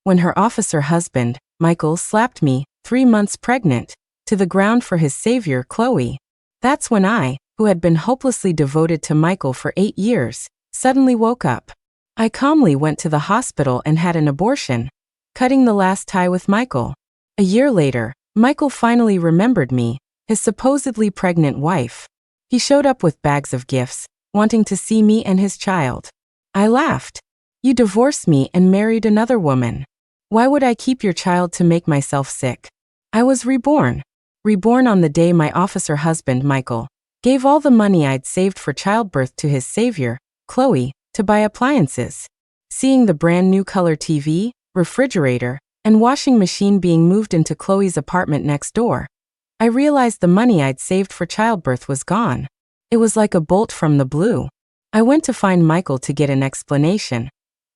when her officer husband, Michael, slapped me, 3 months pregnant, to the ground for his savior, Chloe. That's when I, who had been hopelessly devoted to Michael for 8 years, suddenly woke up. I calmly went to the hospital and had an abortion, cutting the last tie with Michael. A year later, Michael finally remembered me, his supposedly pregnant wife. He showed up with bags of gifts, wanting to see me and his child. I laughed. You divorced me and married another woman. Why would I keep your child to make myself sick? I was reborn. Reborn on the day my officer husband, Michael, gave all the money I'd saved for childbirth to his savior, Chloe, to buy appliances. Seeing the brand new color TV, refrigerator, and washing machine being moved into Chloe's apartment next door, I realized the money I'd saved for childbirth was gone. It was like a bolt from the blue. I went to find Michael to get an explanation,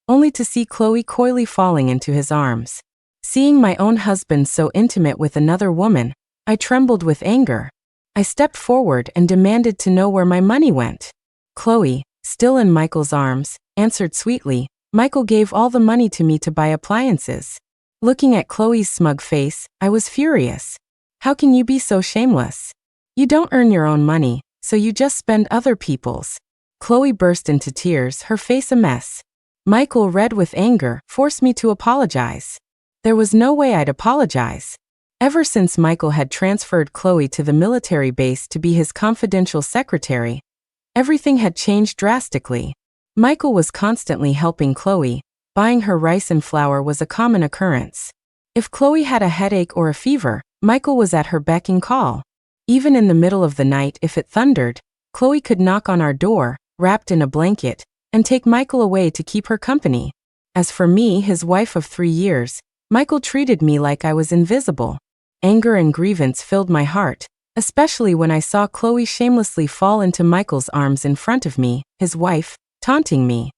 only to see Chloe coyly falling into his arms. Seeing my own husband so intimate with another woman, I trembled with anger. I stepped forward and demanded to know where my money went. Chloe, still in Michael's arms, answered sweetly, Michael gave all the money to me to buy appliances. Looking at Chloe's smug face, I was furious. How can you be so shameless? You don't earn your own money, so you just spend other people's. Chloe burst into tears, her face a mess. Michael, red with anger, forced me to apologize. There was no way I'd apologize. Ever since Michael had transferred Chloe to the military base to be his confidential secretary, everything had changed drastically. Michael was constantly helping Chloe. Buying her rice and flour was a common occurrence. If Chloe had a headache or a fever, Michael was at her beck and call. Even in the middle of the night, if it thundered, Chloe could knock on our door, wrapped in a blanket, and take Michael away to keep her company. As for me, his wife of 3 years, Michael treated me like I was invisible. Anger and grievance filled my heart, especially when I saw Chloe shamelessly fall into Michael's arms in front of me, his wife, taunting me.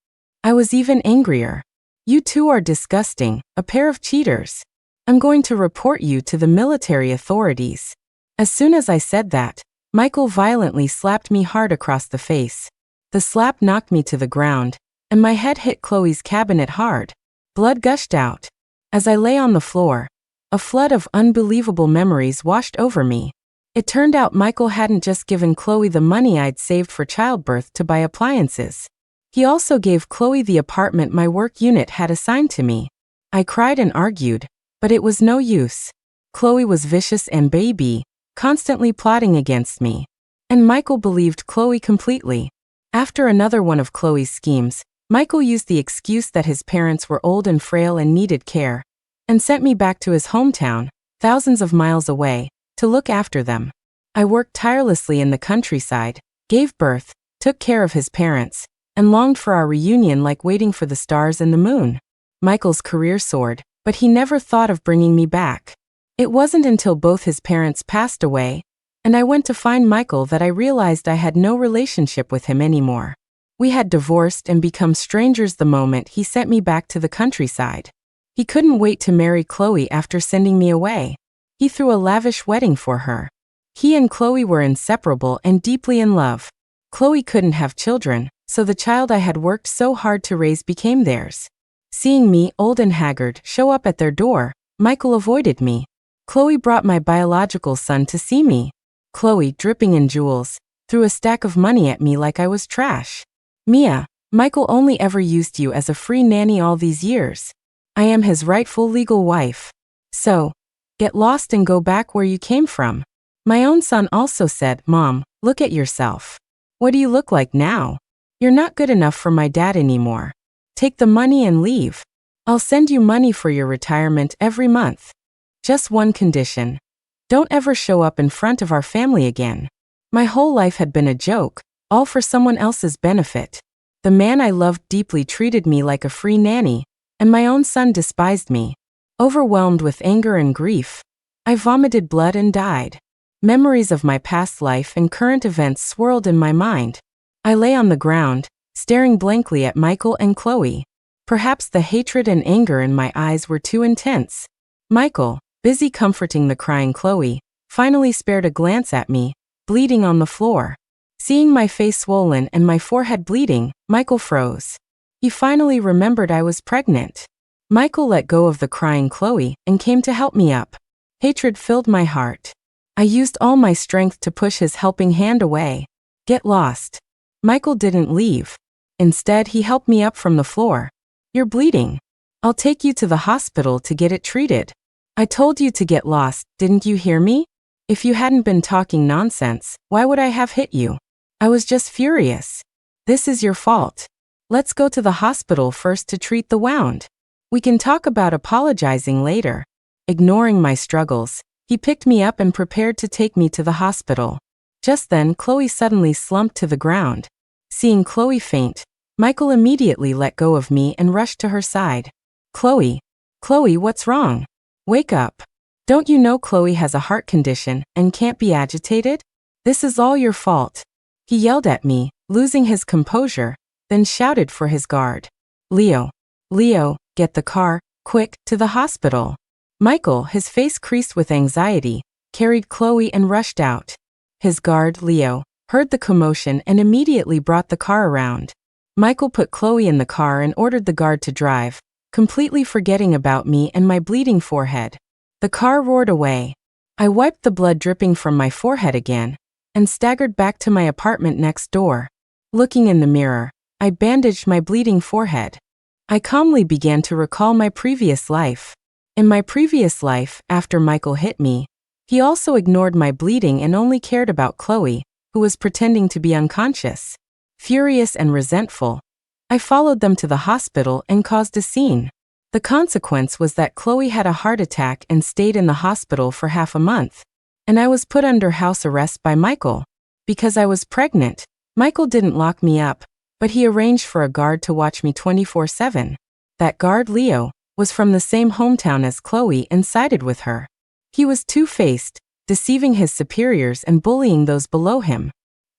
I was even angrier. You two are disgusting, a pair of cheaters. I'm going to report you to the military authorities. As soon as I said that, Michael violently slapped me hard across the face. The slap knocked me to the ground, and my head hit Chloe's cabinet hard. Blood gushed out. As I lay on the floor, a flood of unbelievable memories washed over me. It turned out Michael hadn't just given Chloe the money I'd saved for childbirth to buy appliances. He also gave Chloe the apartment my work unit had assigned to me. I cried and argued, but it was no use. Chloe was vicious and baby, constantly plotting against me. And Michael believed Chloe completely. After another one of Chloe's schemes, Michael used the excuse that his parents were old and frail and needed care, and sent me back to his hometown, thousands of miles away, to look after them. I worked tirelessly in the countryside, gave birth, took care of his parents, and longed for our reunion like waiting for the stars and the moon. Michael's career soared, but he never thought of bringing me back. It wasn't until both his parents passed away, and I went to find Michael, that I realized I had no relationship with him anymore. We had divorced and become strangers the moment he sent me back to the countryside. He couldn't wait to marry Chloe after sending me away. He threw a lavish wedding for her. He and Chloe were inseparable and deeply in love. Chloe couldn't have children, so the child I had worked so hard to raise became theirs. Seeing me, old and haggard, show up at their door, Michael avoided me. Chloe brought my biological son to see me. Chloe, dripping in jewels, threw a stack of money at me like I was trash. Mia, Michael only ever used you as a free nanny all these years. I am his rightful legal wife. So, get lost and go back where you came from. My own son also said, Mom, look at yourself. What do you look like now? You're not good enough for my dad anymore. Take the money and leave. I'll send you money for your retirement every month. Just one condition. Don't ever show up in front of our family again. My whole life had been a joke, all for someone else's benefit. The man I loved deeply treated me like a free nanny, and my own son despised me. Overwhelmed with anger and grief, I vomited blood and died. Memories of my past life and current events swirled in my mind. I lay on the ground, staring blankly at Michael and Chloe. Perhaps the hatred and anger in my eyes were too intense. Michael, busy comforting the crying Chloe, finally spared a glance at me, bleeding on the floor. Seeing my face swollen and my forehead bleeding, Michael froze. He finally remembered I was pregnant. Michael let go of the crying Chloe and came to help me up. Hatred filled my heart. I used all my strength to push his helping hand away. Get lost. Michael didn't leave. Instead, he helped me up from the floor. You're bleeding. I'll take you to the hospital to get it treated. I told you to get lost, didn't you hear me? If you hadn't been talking nonsense, why would I have hit you? I was just furious. This is your fault. Let's go to the hospital first to treat the wound. We can talk about apologizing later. Ignoring my struggles, he picked me up and prepared to take me to the hospital. Just then, Chloe suddenly slumped to the ground. Seeing Chloe faint, Michael immediately let go of me and rushed to her side. Chloe, what's wrong? Wake up. Don't you know Chloe has a heart condition and can't be agitated? This is all your fault. He yelled at me, losing his composure, then shouted for his guard. Leo, get the car, quick, to the hospital. Michael, his face creased with anxiety, carried Chloe and rushed out. His guard, Leo, heard the commotion and immediately brought the car around. Michael put Chloe in the car and ordered the guard to drive, completely forgetting about me and my bleeding forehead. The car roared away. I wiped the blood dripping from my forehead again and staggered back to my apartment next door. Looking in the mirror, I bandaged my bleeding forehead. I calmly began to recall my previous life. In my previous life, after Michael hit me, he also ignored my bleeding and only cared about Chloe, who was pretending to be unconscious. Furious and resentful, I followed them to the hospital and caused a scene. The consequence was that Chloe had a heart attack and stayed in the hospital for half a month. And I was put under house arrest by Michael. Because I was pregnant, Michael didn't lock me up, but he arranged for a guard to watch me 24/7. That guard, Leo, was from the same hometown as Chloe and sided with her. He was two-faced, deceiving his superiors and bullying those below him.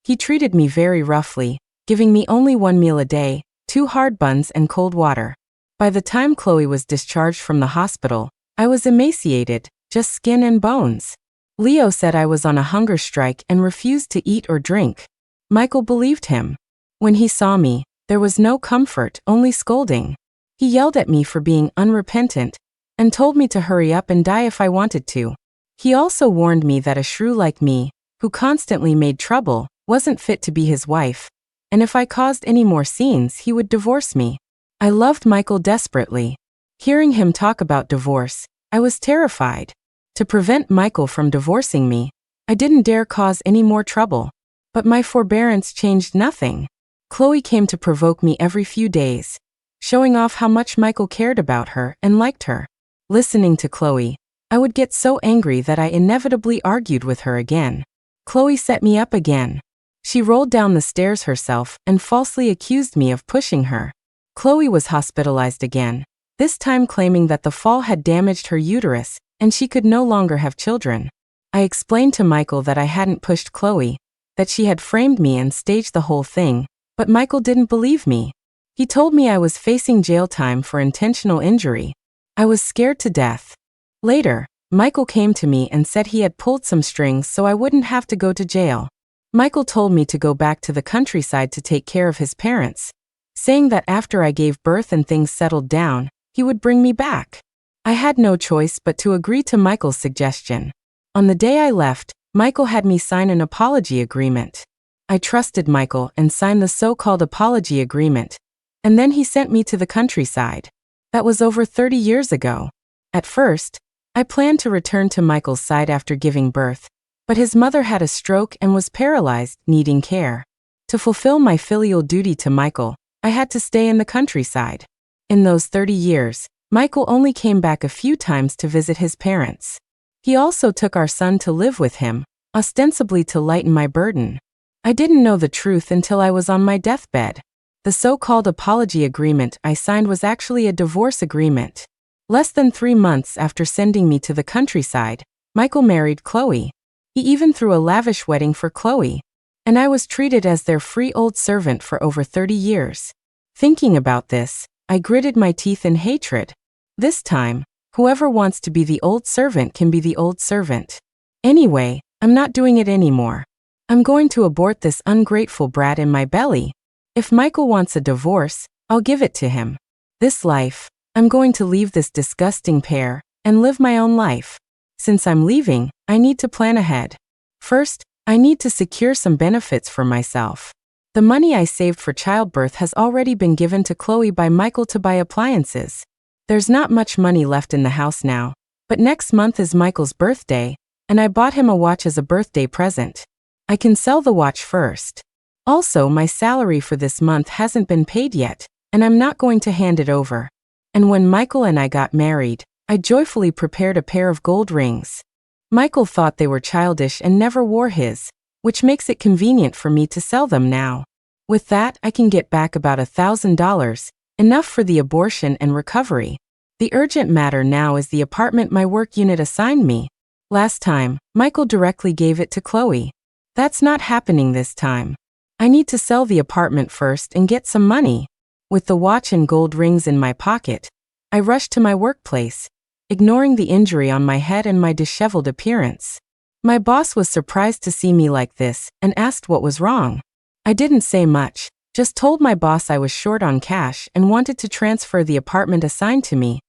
He treated me very roughly, giving me only one meal a day, 2 hard buns and cold water. By the time Chloe was discharged from the hospital, I was emaciated, just skin and bones. Leo said I was on a hunger strike and refused to eat or drink. Michael believed him. When he saw me, there was no comfort, only scolding. He yelled at me for being unrepentant and told me to hurry up and die if I wanted to. He also warned me that a shrew like me, who constantly made trouble, wasn't fit to be his wife, and if I caused any more scenes, he would divorce me. I loved Michael desperately. Hearing him talk about divorce, I was terrified. To prevent Michael from divorcing me, I didn't dare cause any more trouble. But my forbearance changed nothing. Chloe came to provoke me every few days, showing off how much Michael cared about her and liked her. Listening to Chloe, I would get so angry that I inevitably argued with her again. Chloe set me up again. She rolled down the stairs herself and falsely accused me of pushing her. Chloe was hospitalized again, this time claiming that the fall had damaged her uterus and she could no longer have children. I explained to Michael that I hadn't pushed Chloe, that she had framed me and staged the whole thing, but Michael didn't believe me. He told me I was facing jail time for intentional injury. I was scared to death. Later, Michael came to me and said he had pulled some strings so I wouldn't have to go to jail. Michael told me to go back to the countryside to take care of his parents, saying that after I gave birth and things settled down, he would bring me back. I had no choice but to agree to Michael's suggestion. On the day I left, Michael had me sign an apology agreement. I trusted Michael and signed the so-called apology agreement, and then he sent me to the countryside. That was over 30 years ago. At first, I planned to return to Michael's side after giving birth, but his mother had a stroke and was paralyzed, needing care. To fulfill my filial duty to Michael, I had to stay in the countryside. In those 30 years, Michael only came back a few times to visit his parents. He also took our son to live with him, ostensibly to lighten my burden. I didn't know the truth until I was on my deathbed. The so-called apology agreement I signed was actually a divorce agreement. Less than 3 months after sending me to the countryside, Michael married Chloe. He even threw a lavish wedding for Chloe, and I was treated as their free old servant for over 30 years. Thinking about this, I gritted my teeth in hatred. This time, whoever wants to be the old servant can be the old servant. Anyway, I'm not doing it anymore. I'm going to abort this ungrateful brat in my belly. If Michael wants a divorce, I'll give it to him. This life, I'm going to leave this disgusting pair and live my own life. Since I'm leaving, I need to plan ahead. First, I need to secure some benefits for myself. The money I saved for childbirth has already been given to Chloe by Michael to buy appliances. There's not much money left in the house now, but next month is Michael's birthday, and I bought him a watch as a birthday present. I can sell the watch first. Also, my salary for this month hasn't been paid yet, and I'm not going to hand it over. And when Michael and I got married, I joyfully prepared a pair of gold rings. Michael thought they were childish and never wore his, which makes it convenient for me to sell them now. With that, I can get back about $1,000, enough for the abortion and recovery. The urgent matter now is the apartment my work unit assigned me. Last time, Michael directly gave it to Chloe. That's not happening this time. I need to sell the apartment first and get some money. With the watch and gold rings in my pocket, I rushed to my workplace, ignoring the injury on my head and my disheveled appearance. My boss was surprised to see me like this and asked what was wrong. I didn't say much, just told my boss I was short on cash and wanted to transfer the apartment assigned to me,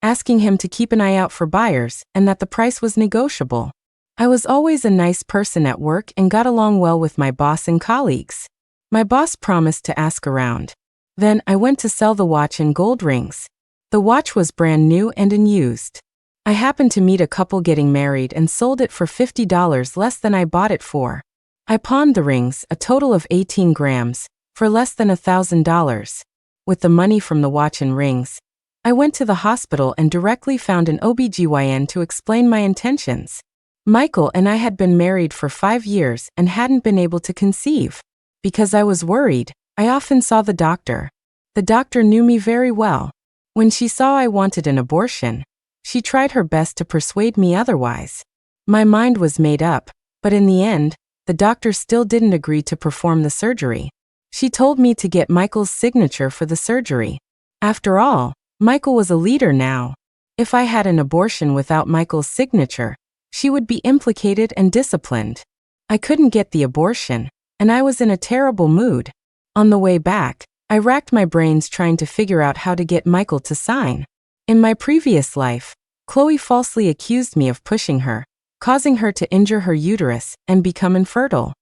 asking him to keep an eye out for buyers and that the price was negotiable. I was always a nice person at work and got along well with my boss and colleagues. My boss promised to ask around. Then I went to sell the watch and gold rings. The watch was brand new and unused. I happened to meet a couple getting married and sold it for $50 less than I bought it for. I pawned the rings, a total of 18 grams, for less than $1,000. With the money from the watch and rings, I went to the hospital and directly found an OBGYN to explain my intentions. Michael and I had been married for 5 years and hadn't been able to conceive. Because I was worried, I often saw the doctor. The doctor knew me very well. When she saw I wanted an abortion, she tried her best to persuade me otherwise. My mind was made up, but in the end, the doctor still didn't agree to perform the surgery. She told me to get Michael's signature for the surgery. After all, Michael was a leader now. If I had an abortion without Michael's signature, she would be implicated and disciplined. I couldn't get the abortion, and I was in a terrible mood. On the way back, I racked my brains trying to figure out how to get Michael to sign. In my previous life, Chloe falsely accused me of pushing her, causing her to injure her uterus and become infertile.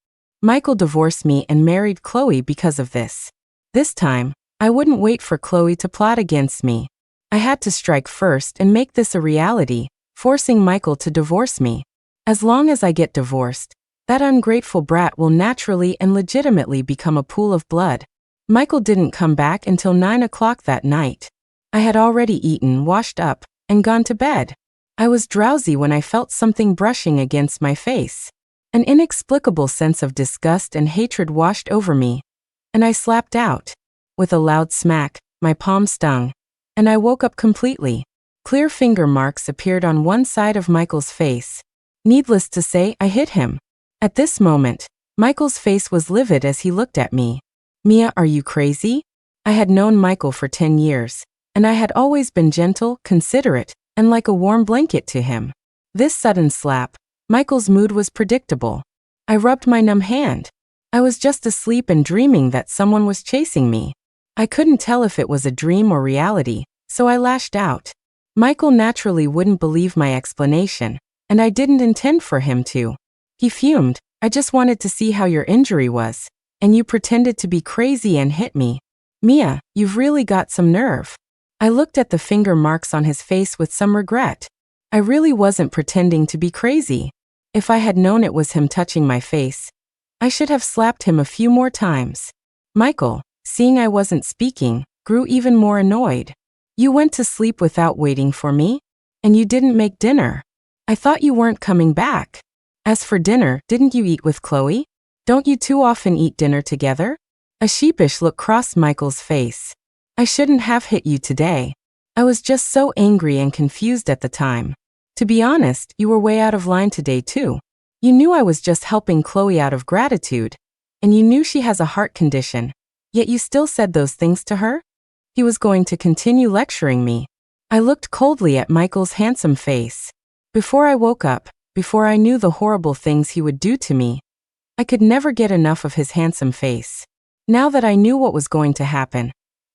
Michael divorced me and married Chloe because of this. This time, I wouldn't wait for Chloe to plot against me. I had to strike first and make this a reality, forcing Michael to divorce me. As long as I get divorced, that ungrateful brat will naturally and legitimately become a pool of blood. Michael didn't come back until 9 o'clock that night. I had already eaten, washed up, and gone to bed. I was drowsy when I felt something brushing against my face. An inexplicable sense of disgust and hatred washed over me, and I slapped out. With a loud smack, my palm stung, and I woke up completely. Clear finger marks appeared on one side of Michael's face. Needless to say, I hit him. At this moment, Michael's face was livid as he looked at me. "Mia, are you crazy?" I had known Michael for 10 years, and I had always been gentle, considerate, and like a warm blanket to him. This sudden slap, Michael's mood was predictable. I rubbed my numb hand. I was just asleep and dreaming that someone was chasing me. I couldn't tell if it was a dream or reality, so I lashed out. Michael naturally wouldn't believe my explanation, and I didn't intend for him to. He fumed. "I just wanted to see how your injury was, and you pretended to be crazy and hit me. Mia, you've really got some nerve." I looked at the finger marks on his face with some regret. I really wasn't pretending to be crazy. If I had known it was him touching my face, I should have slapped him a few more times. Michael, seeing I wasn't speaking, grew even more annoyed. "You went to sleep without waiting for me? And you didn't make dinner. I thought you weren't coming back. As for dinner, didn't you eat with Chloe? Don't you two often eat dinner together?" A sheepish look crossed Michael's face. "I shouldn't have hit you today. I was just so angry and confused at the time. To be honest, you were way out of line today too. You knew I was just helping Chloe out of gratitude, and you knew she has a heart condition, yet you still said those things to her?" He was going to continue lecturing me. I looked coldly at Michael's handsome face. Before I woke up, before I knew the horrible things he would do to me, I could never get enough of his handsome face. Now that I knew what was going to happen,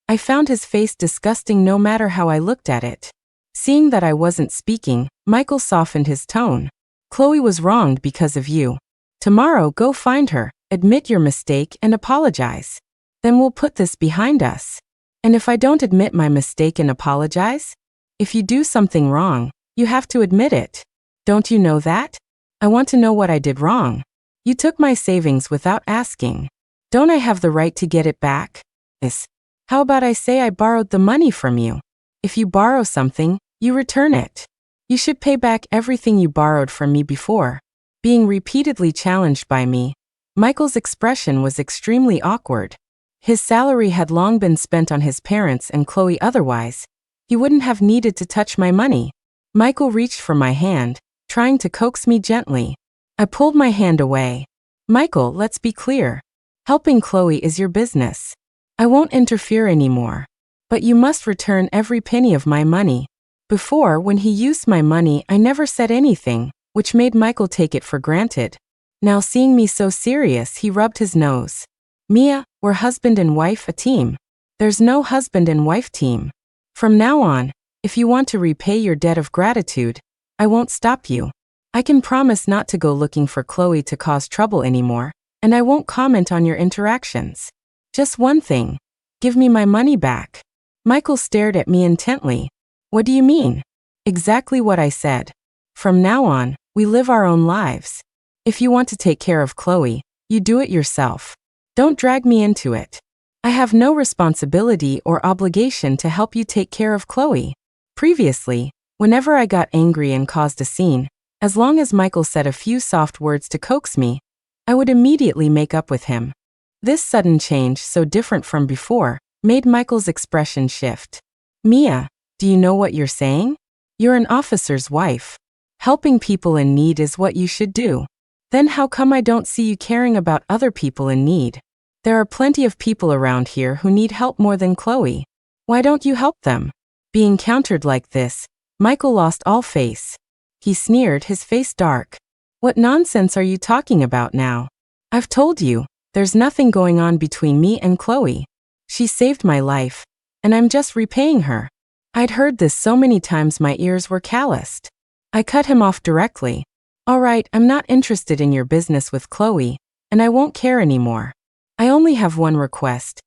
I found his face disgusting no matter how I looked at it. Seeing that I wasn't speaking, Michael softened his tone. Chloe was wronged because of you. Tomorrow, go find her, admit your mistake, and apologize. Then we'll put this behind us. And if I don't admit my mistake and apologize? If you do something wrong, you have to admit it. Don't you know that? I want to know what I did wrong. You took my savings without asking. Don't I have the right to get it back? Yes. How about I say I borrowed the money from you? If you borrow something, you return it. You should pay back everything you borrowed from me before. Being repeatedly challenged by me, Michael's expression was extremely awkward. His salary had long been spent on his parents and Chloe otherwise. He wouldn't have needed to touch my money. Michael reached for my hand, trying to coax me gently. I pulled my hand away. Michael, let's be clear. Helping Chloe is your business. I won't interfere anymore. But you must return every penny of my money. Before, when he used my money, I never said anything, which made Michael take it for granted. Now seeing me so serious, he rubbed his nose. Mia, we're husband and wife, a team. There's no husband and wife team. From now on, if you want to repay your debt of gratitude, I won't stop you. I can promise not to go looking for Chloe to cause trouble anymore, and I won't comment on your interactions. Just one thing. Give me my money back. Michael stared at me intently. What do you mean? Exactly what I said. From now on, we live our own lives. If you want to take care of Chloe, you do it yourself. Don't drag me into it. I have no responsibility or obligation to help you take care of Chloe. Previously, whenever I got angry and caused a scene, as long as Michael said a few soft words to coax me, I would immediately make up with him. This sudden change, so different from before, made Michael's expression shift. Mia, do you know what you're saying? You're an officer's wife. Helping people in need is what you should do. Then how come I don't see you caring about other people in need? There are plenty of people around here who need help more than Chloe. Why don't you help them? Being countered like this, Michael lost all face. He sneered, his face dark. What nonsense are you talking about now? I've told you, there's nothing going on between me and Chloe. She saved my life, and I'm just repaying her. I'd heard this so many times my ears were calloused. I cut him off directly. All right, I'm not interested in your business with Chloe, and I won't care anymore. I only have one request.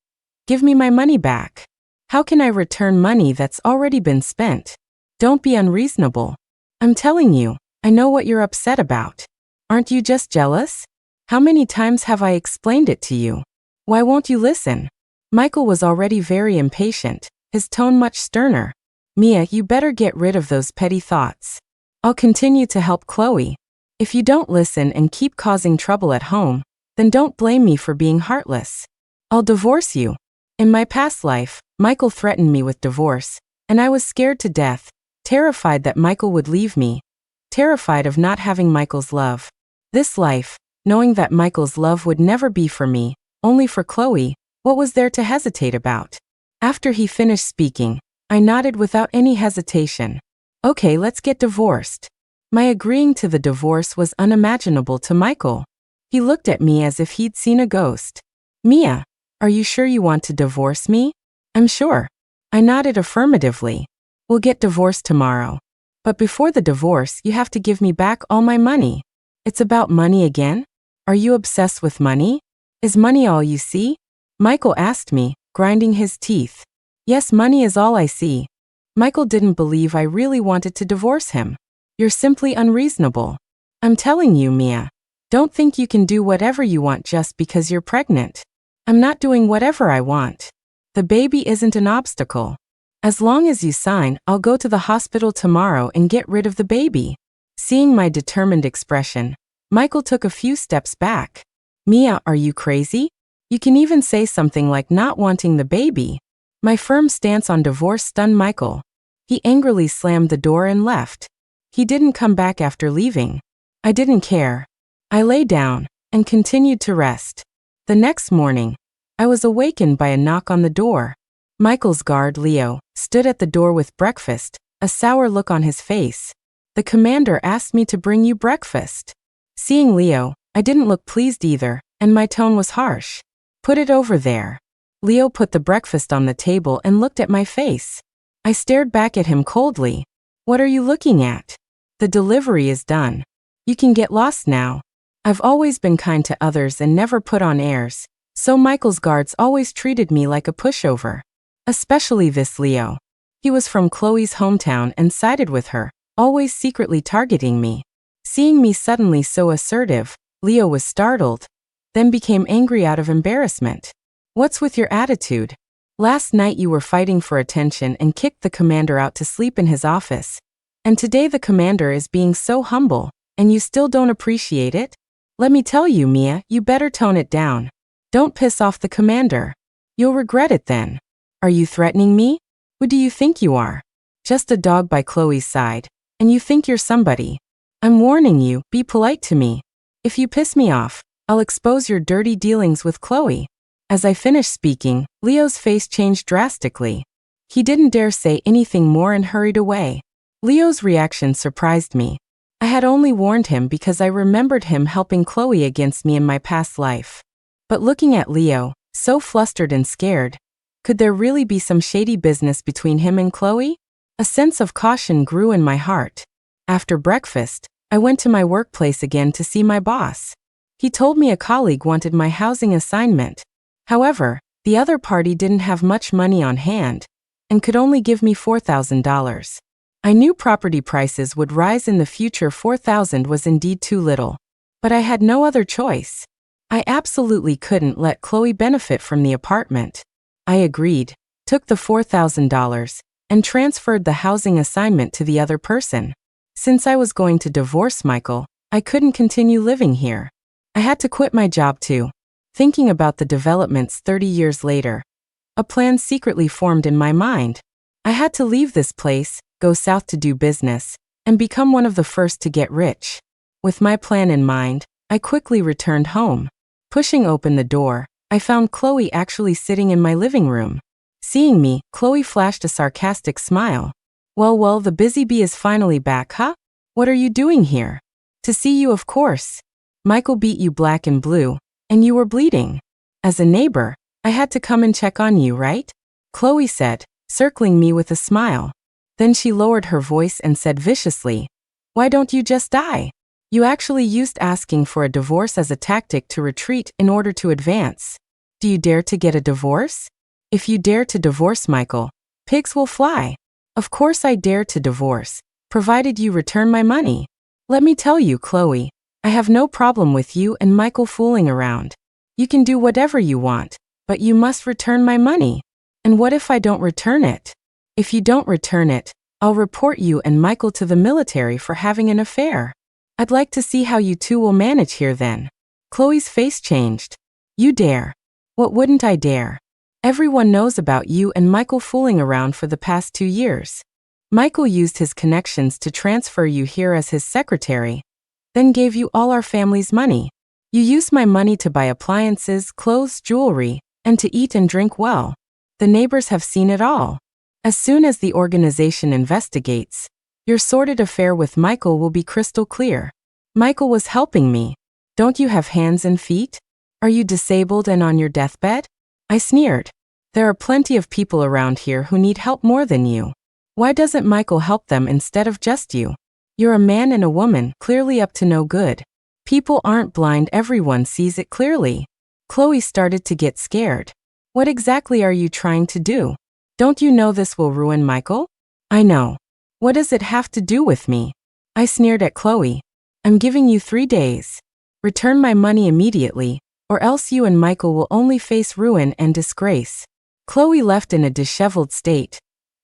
Give me my money back. How can I return money that's already been spent? Don't be unreasonable. I'm telling you, I know what you're upset about. Aren't you just jealous? How many times have I explained it to you? Why won't you listen? Michael was already very impatient, his tone much sterner. Mia, you better get rid of those petty thoughts. I'll continue to help Chloe. If you don't listen and keep causing trouble at home, then don't blame me for being heartless. I'll divorce you. In my past life, Michael threatened me with divorce, and I was scared to death, terrified that Michael would leave me, terrified of not having Michael's love. This life, knowing that Michael's love would never be for me, only for Chloe, what was there to hesitate about? After he finished speaking, I nodded without any hesitation. Okay, let's get divorced. My agreeing to the divorce was unimaginable to Michael. He looked at me as if he'd seen a ghost. Mia, are you sure you want to divorce me? I'm sure. I nodded affirmatively. We'll get divorced tomorrow. But before the divorce, you have to give me back all my money. It's about money again? Are you obsessed with money? Is money all you see? Michael asked me, grinding his teeth. Yes, money is all I see. Michael didn't believe I really wanted to divorce him. You're simply unreasonable. I'm telling you, Mia. Don't think you can do whatever you want just because you're pregnant. I'm not doing whatever I want. The baby isn't an obstacle. As long as you sign, I'll go to the hospital tomorrow and get rid of the baby. Seeing my determined expression, Michael took a few steps back. Mia, are you crazy? You can even say something like not wanting the baby. My firm stance on divorce stunned Michael. He angrily slammed the door and left. He didn't come back after leaving. I didn't care. I lay down and continued to rest. The next morning, I was awakened by a knock on the door. Michael's guard, Leo, stood at the door with breakfast, a sour look on his face. The commander asked me to bring you breakfast. Seeing Leo, I didn't look pleased either, and my tone was harsh. Put it over there. Leo put the breakfast on the table and looked at my face. I stared back at him coldly. What are you looking at? The delivery is done. You can get lost now. I've always been kind to others and never put on airs, so Michael's guards always treated me like a pushover. Especially this Leo. He was from Chloe's hometown and sided with her, always secretly targeting me. Seeing me suddenly so assertive, Leo was startled, then became angry out of embarrassment. What's with your attitude? Last night you were fighting for attention and kicked the commander out to sleep in his office. And today the commander is being so humble, and you still don't appreciate it? Let me tell you, Mia, you better tone it down. Don't piss off the commander. You'll regret it then. Are you threatening me? Who do you think you are? Just a dog by Chloe's side, and you think you're somebody. I'm warning you, be polite to me. If you piss me off, I'll expose your dirty dealings with Chloe. As I finished speaking, Leo's face changed drastically. He didn't dare say anything more and hurried away. Leo's reaction surprised me. I had only warned him because I remembered him helping Chloe against me in my past life. But looking at Leo, so flustered and scared, could there really be some shady business between him and Chloe? A sense of caution grew in my heart. After breakfast, I went to my workplace again to see my boss. He told me a colleague wanted my housing assignment. However, the other party didn't have much money on hand and could only give me $4,000. I knew property prices would rise in the future. $4,000 was indeed too little. But I had no other choice. I absolutely couldn't let Chloe benefit from the apartment. I agreed, took the $4,000, and transferred the housing assignment to the other person. Since I was going to divorce Michael, I couldn't continue living here. I had to quit my job too. Thinking about the developments 30 years later, a plan secretly formed in my mind. I had to leave this place, go south to do business, and become one of the first to get rich. With my plan in mind, I quickly returned home. Pushing open the door, I found Chloe actually sitting in my living room. Seeing me, Chloe flashed a sarcastic smile. Well, the busy bee is finally back, huh? What are you doing here? To see you, of course. Michael beat you black and blue, and you were bleeding. As a neighbor, I had to come and check on you, right? Chloe said, circling me with a smile. Then she lowered her voice and said viciously, why don't you just die? You actually used asking for a divorce as a tactic to retreat in order to advance. Do you dare to get a divorce? If you dare to divorce Michael, pigs will fly. Of course I dare to divorce, provided you return my money. Let me tell you, Chloe, I have no problem with you and Michael fooling around. You can do whatever you want, but you must return my money. And what if I don't return it? If you don't return it, I'll report you and Michael to the military for having an affair. I'd like to see how you two will manage here then. Chloe's face changed. You dare. What wouldn't I dare? Everyone knows about you and Michael fooling around for the past 2 years. Michael used his connections to transfer you here as his secretary, then gave you all our family's money. You used my money to buy appliances, clothes, jewelry, and to eat and drink well. The neighbors have seen it all. As soon as the organization investigates, your sordid affair with Michael will be crystal clear. Michael was helping me. Don't you have hands and feet? Are you disabled and on your deathbed? I sneered. There are plenty of people around here who need help more than you. Why doesn't Michael help them instead of just you? You're a man and a woman, clearly up to no good. People aren't blind, everyone sees it clearly. Chloe started to get scared. What exactly are you trying to do? Don't you know this will ruin Michael? I know. What does it have to do with me? I sneered at Chloe. I'm giving you 3 days. Return my money immediately, or else you and Michael will only face ruin and disgrace. Chloe left in a disheveled state,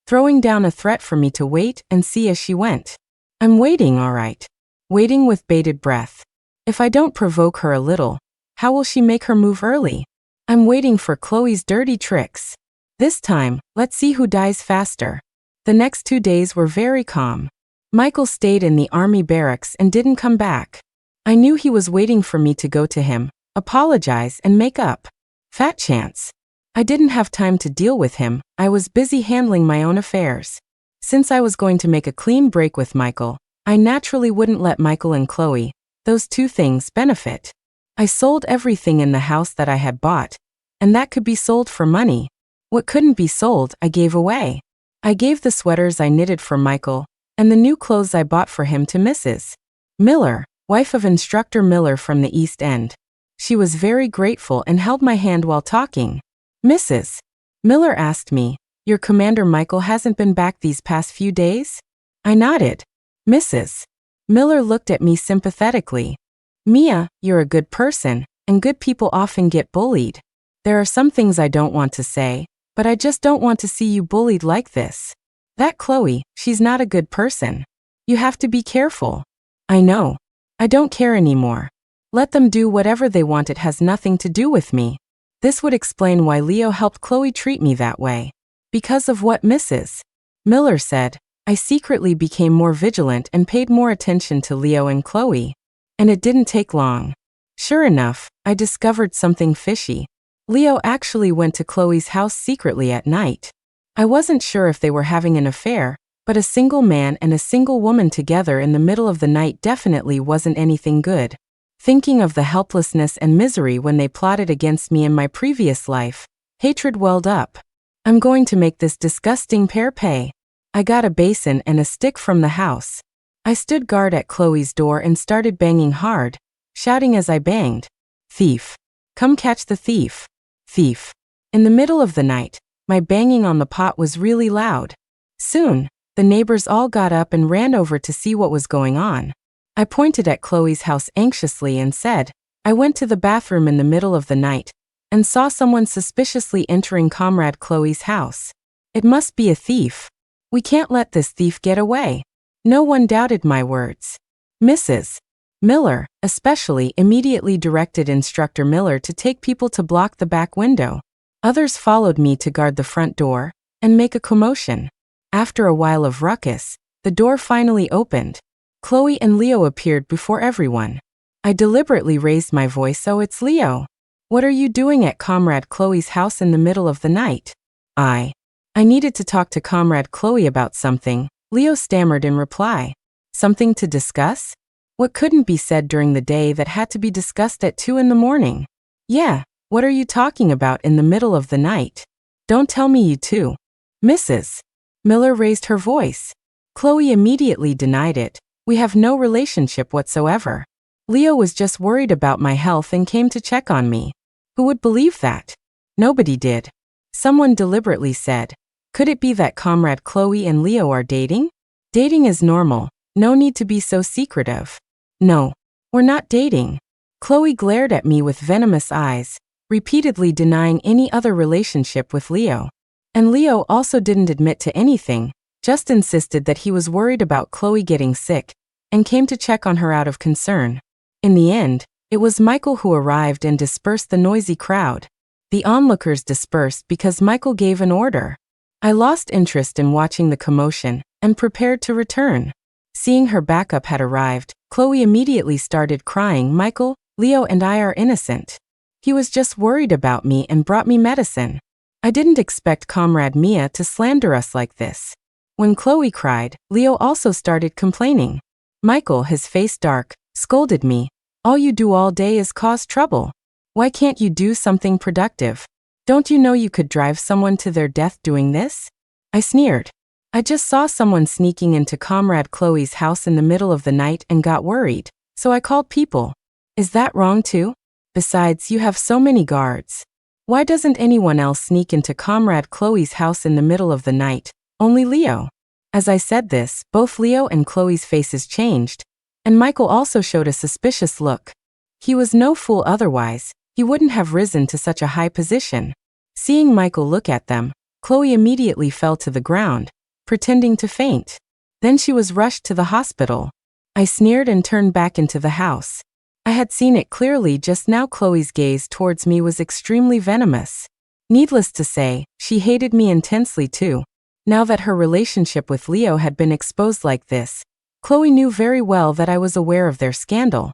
throwing down a threat for me to wait and see as she went. I'm waiting, all right. Waiting with bated breath. If I don't provoke her a little, how will she make her move early? I'm waiting for Chloe's dirty tricks. This time, let's see who dies faster. The next 2 days were very calm. Michael stayed in the army barracks and didn't come back. I knew he was waiting for me to go to him, apologize, and make up. Fat chance. I didn't have time to deal with him. I was busy handling my own affairs. Since I was going to make a clean break with Michael, I naturally wouldn't let Michael and Chloe, those two things, benefit. I sold everything in the house that I had bought, and that could be sold for money. What couldn't be sold, I gave away. I gave the sweaters I knitted for Michael, and the new clothes I bought for him to Mrs. Miller, wife of Instructor Miller from the East End. She was very grateful and held my hand while talking. Mrs. Miller asked me, "Your Commander Michael hasn't been back these past few days?" I nodded. Mrs. Miller looked at me sympathetically. "Mia, you're a good person, and good people often get bullied. There are some things I don't want to say, but I just don't want to see you bullied like this. That Chloe, she's not a good person. You have to be careful." I know. I don't care anymore. Let them do whatever they want, it has nothing to do with me. This would explain why Leo helped Chloe treat me that way. Because of what Mrs. Miller said, I secretly became more vigilant and paid more attention to Leo and Chloe. And it didn't take long. Sure enough, I discovered something fishy. Leo actually went to Chloe's house secretly at night. I wasn't sure if they were having an affair, but a single man and a single woman together in the middle of the night definitely wasn't anything good. Thinking of the helplessness and misery when they plotted against me in my previous life, hatred welled up. I'm going to make this disgusting pair pay. I got a basin and a stick from the house. I stood guard at Chloe's door and started banging hard, shouting as I banged, "Thief! Come catch the thief! Thief!" In the middle of the night, my banging on the pot was really loud. Soon, the neighbors all got up and ran over to see what was going on. I pointed at Chloe's house anxiously and said, "I went to the bathroom in the middle of the night and saw someone suspiciously entering Comrade Chloe's house. It must be a thief. We can't let this thief get away." No one doubted my words. Mrs. Miller, especially, immediately directed Instructor Miller to take people to block the back window. Others followed me to guard the front door and make a commotion. After a while of ruckus, the door finally opened. Chloe and Leo appeared before everyone. I deliberately raised my voice. "Oh, it's Leo. What are you doing at Comrade Chloe's house in the middle of the night?" I needed to talk to Comrade Chloe about something, Leo stammered in reply. "Something to discuss? What couldn't be said during the day that had to be discussed at 2 in the morning? Yeah, what are you talking about in the middle of the night? Don't tell me you two." Mrs. Miller raised her voice. Chloe immediately denied it. "We have no relationship whatsoever. Leo was just worried about my health and came to check on me." Who would believe that? Nobody did. Someone deliberately said, "Could it be that Comrade Chloe and Leo are dating? Dating is normal. No need to be so secretive." "No, we're not dating." Chloe glared at me with venomous eyes, repeatedly denying any other relationship with Leo. And Leo also didn't admit to anything, just insisted that he was worried about Chloe getting sick and came to check on her out of concern. In the end, it was Michael who arrived and dispersed the noisy crowd. The onlookers dispersed because Michael gave an order. I lost interest in watching the commotion and prepared to return. Seeing her backup had arrived, Chloe immediately started crying. "Michael, Leo and I are innocent. He was just worried about me and brought me medicine. I didn't expect Comrade Mia to slander us like this." When Chloe cried, Leo also started complaining. Michael, his face dark, scolded me. "All you do all day is cause trouble. Why can't you do something productive? Don't you know you could drive someone to their death doing this?" I sneered. "I just saw someone sneaking into Comrade Chloe's house in the middle of the night and got worried, so I called people. Is that wrong too? Besides, you have so many guards. Why doesn't anyone else sneak into Comrade Chloe's house in the middle of the night? Only Leo." As I said this, both Leo and Chloe's faces changed, and Michael also showed a suspicious look. He was no fool otherwise, he wouldn't have risen to such a high position. Seeing Michael look at them, Chloe immediately fell to the ground, pretending to faint. Then she was rushed to the hospital. I sneered and turned back into the house. I had seen it clearly just now. Chloe's gaze towards me was extremely venomous. Needless to say, she hated me intensely too. Now that her relationship with Leo had been exposed like this, Chloe knew very well that I was aware of their scandal.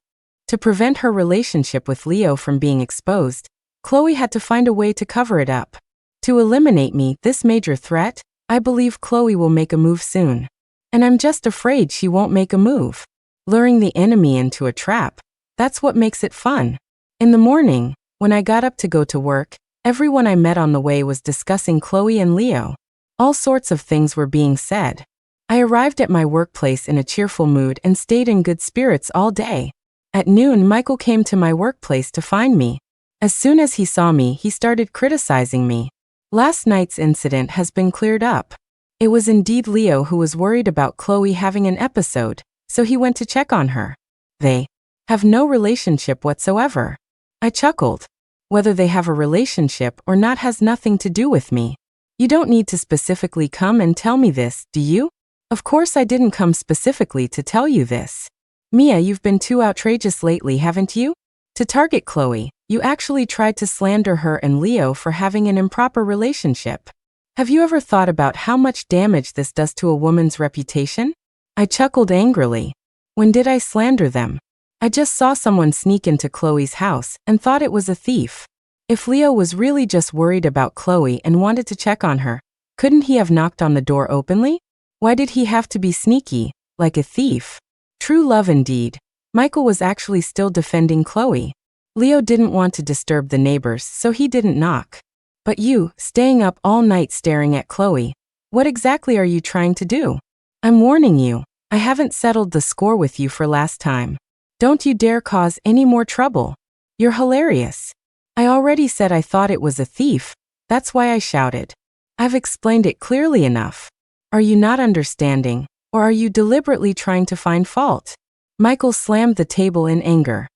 To prevent her relationship with Leo from being exposed, Chloe had to find a way to cover it up. To eliminate me, this major threat, I believe Chloe will make a move soon. And I'm just afraid she won't make a move. Luring the enemy into a trap, that's what makes it fun. In the morning, when I got up to go to work, Everyone I met on the way was discussing Chloe and Leo. All sorts of things were being said. I arrived at my workplace in a cheerful mood and stayed in good spirits all day. At noon, Michael came to my workplace to find me. As soon as he saw me, he started criticizing me. Last night's incident has been cleared up. It was indeed Leo who was worried about Chloe having an episode, so he went to check on her. They have no relationship whatsoever. I chuckled. Whether they have a relationship or not has nothing to do with me. You don't need to specifically come and tell me this, do you? Of course I didn't come specifically to tell you this. Mia, you've been too outrageous lately, haven't you? To target Chloe, you actually tried to slander her and Leo for having an improper relationship. Have you ever thought about how much damage this does to a woman's reputation? I chuckled angrily. When did I slander them? I just saw someone sneak into Chloe's house and thought it was a thief. If Leo was really just worried about Chloe and wanted to check on her, couldn't he have knocked on the door openly? Why did he have to be sneaky, like a thief? True love indeed. Michael was actually still defending Chloe. Leo didn't want to disturb the neighbors, so he didn't knock. But you, staying up all night staring at Chloe, what exactly are you trying to do? I'm warning you, I haven't settled the score with you for last time. Don't you dare cause any more trouble. You're hilarious. I already said I thought it was a thief, that's why I shouted. I've explained it clearly enough. Are you not understanding, or are you deliberately trying to find fault? Michael slammed the table in anger.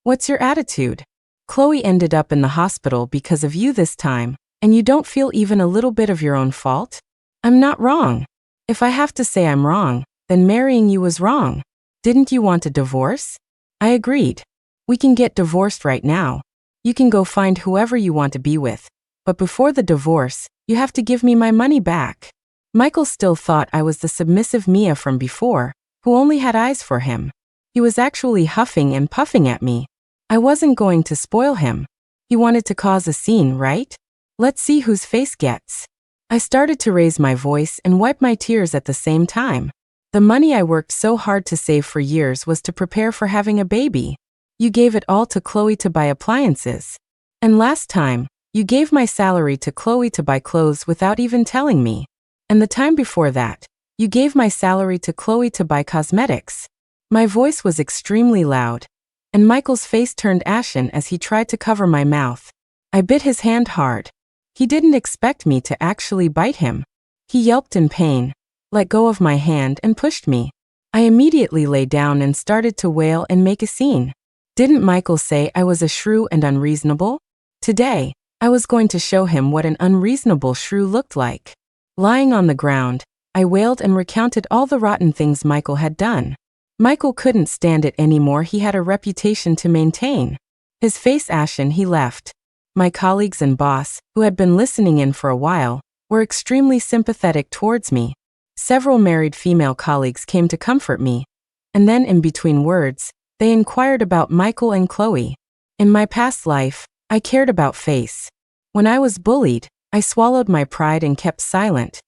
What's your attitude? Chloe ended up in the hospital because of you this time, and you don't feel even a little bit of your own fault? I'm not wrong. If I have to say I'm wrong, then marrying you was wrong. Didn't you want a divorce? I agreed. We can get divorced right now. You can go find whoever you want to be with, but before the divorce, you have to give me my money back. Michael still thought I was the submissive Mia from before, who only had eyes for him. He was actually huffing and puffing at me. I wasn't going to spoil him. He wanted to cause a scene, right? Let's see whose face gets. I started to raise my voice and wipe my tears at the same time. The money I worked so hard to save for years was to prepare for having a baby. You gave it all to Chloe to buy appliances. And last time, you gave my salary to Chloe to buy clothes without even telling me. And the time before that, you gave my salary to Chloe to buy cosmetics. My voice was extremely loud, and Michael's face turned ashen as he tried to cover my mouth. I bit his hand hard. He didn't expect me to actually bite him. He yelped in pain, let go of my hand and pushed me. I immediately lay down and started to wail and make a scene. Didn't Michael say I was a shrew and unreasonable? Today, I was going to show him what an unreasonable shrew looked like. Lying on the ground, I wailed and recounted all the rotten things Michael had done. Michael couldn't stand it anymore. He had a reputation to maintain. His face ashen, he left. My colleagues and boss, who had been listening in for a while, were extremely sympathetic towards me. Several married female colleagues came to comfort me. And then in between words, they inquired about Michael and Chloe. In my past life, I cared about face. When I was bullied, I swallowed my pride and kept silent,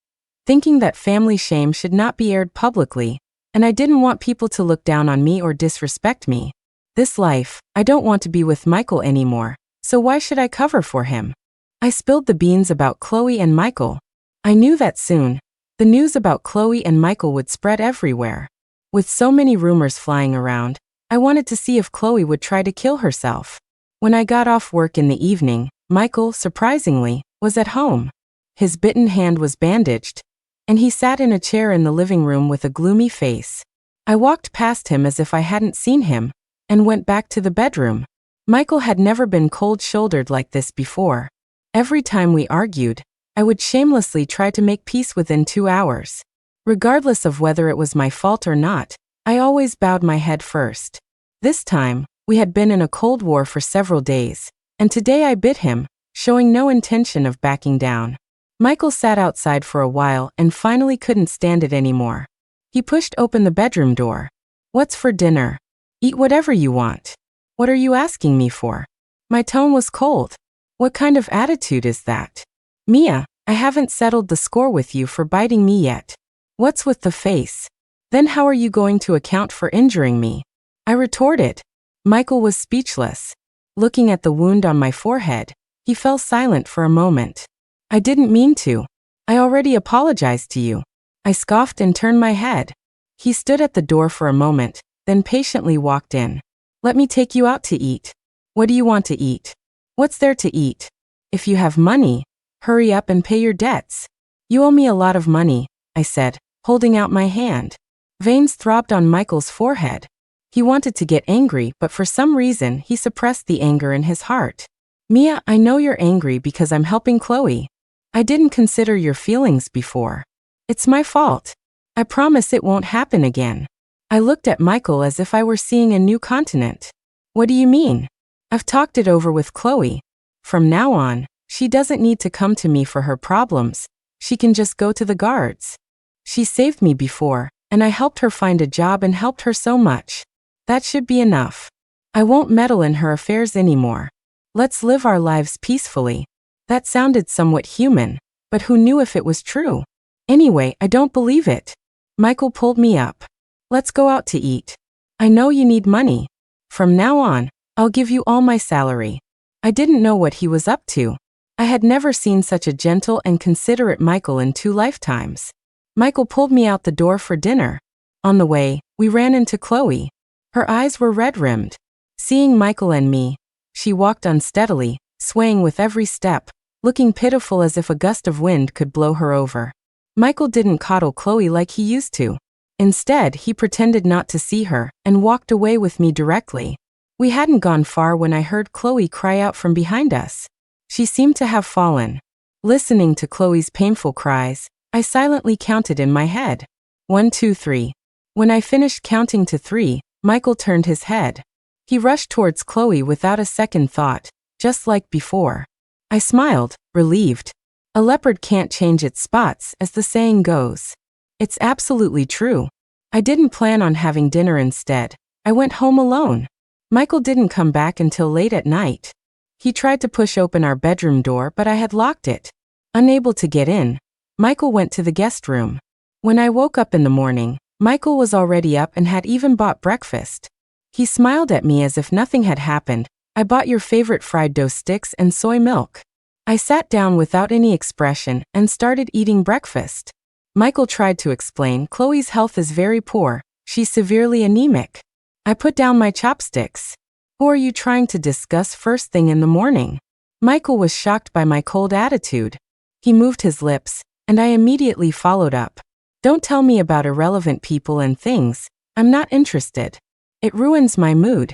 thinking that family shame should not be aired publicly, and I didn't want people to look down on me or disrespect me. This life, I don't want to be with Michael anymore, so why should I cover for him? I spilled the beans about Chloe and Michael. I knew that soon, the news about Chloe and Michael would spread everywhere. With so many rumors flying around, I wanted to see if Chloe would try to kill herself. When I got off work in the evening, Michael, surprisingly, was at home. His bitten hand was bandaged, and he sat in a chair in the living room with a gloomy face. I walked past him as if I hadn't seen him, and went back to the bedroom. Michael had never been cold-shouldered like this before. Every time we argued, I would shamelessly try to make peace within 2 hours. Regardless of whether it was my fault or not, I always bowed my head first. This time, we had been in a cold war for several days, and today I bit him, showing no intention of backing down. Michael sat outside for a while and finally couldn't stand it anymore. He pushed open the bedroom door. What's for dinner? Eat whatever you want. What are you asking me for? My tone was cold. What kind of attitude is that? Mia, I haven't settled the score with you for biting me yet. What's with the face? Then how are you going to account for injuring me? I retorted. Michael was speechless. Looking at the wound on my forehead, He fell silent for a moment. I didn't mean to. I already apologized to you. I scoffed and turned my head. He stood at the door for a moment, then patiently walked in. Let me take you out to eat. What do you want to eat? What's there to eat? If you have money, hurry up and pay your debts. You owe me a lot of money, I said, holding out my hand. Veins throbbed on Michael's forehead. He wanted to get angry, but for some reason he suppressed the anger in his heart. Mia, I know you're angry because I'm helping Chloe. I didn't consider your feelings before. It's my fault. I promise it won't happen again. I looked at Michael as if I were seeing a new continent. What do you mean? I've talked it over with Chloe. From now on, she doesn't need to come to me for her problems. She can just go to the guards. She saved me before, and I helped her find a job and helped her so much. That should be enough. I won't meddle in her affairs anymore. Let's live our lives peacefully. That sounded somewhat human, but who knew if it was true? Anyway, I don't believe it. Michael pulled me up. Let's go out to eat. I know you need money. From now on, I'll give you all my salary. I didn't know what he was up to. I had never seen such a gentle and considerate Michael in 2 lifetimes. Michael pulled me out the door for dinner. On the way, we ran into Chloe. Her eyes were red-rimmed. Seeing Michael and me, she walked unsteadily, swaying with every step, looking pitiful as if a gust of wind could blow her over. Michael didn't coddle Chloe like he used to. Instead, he pretended not to see her and walked away with me directly. We hadn't gone far when I heard Chloe cry out from behind us. She seemed to have fallen. Listening to Chloe's painful cries, I silently counted in my head. 1, 2, 3. When I finished counting to 3, Michael turned his head. He rushed towards Chloe without a second thought, just like before. I smiled, relieved. A leopard can't change its spots, as the saying goes. It's absolutely true. I didn't plan on having dinner instead. I went home alone. Michael didn't come back until late at night. He tried to push open our bedroom door, but I had locked it. Unable to get in, Michael went to the guest room. When I woke up in the morning, Michael was already up and had even bought breakfast. He smiled at me as if nothing had happened. I bought your favorite fried dough sticks and soy milk. I sat down without any expression and started eating breakfast. Michael tried to explain Chloe's health is very poor. She's severely anemic. I put down my chopsticks. Who are you trying to discuss first thing in the morning? Michael was shocked by my cold attitude. He moved his lips, and I immediately followed up. Don't tell me about irrelevant people and things. I'm not interested. It ruins my mood.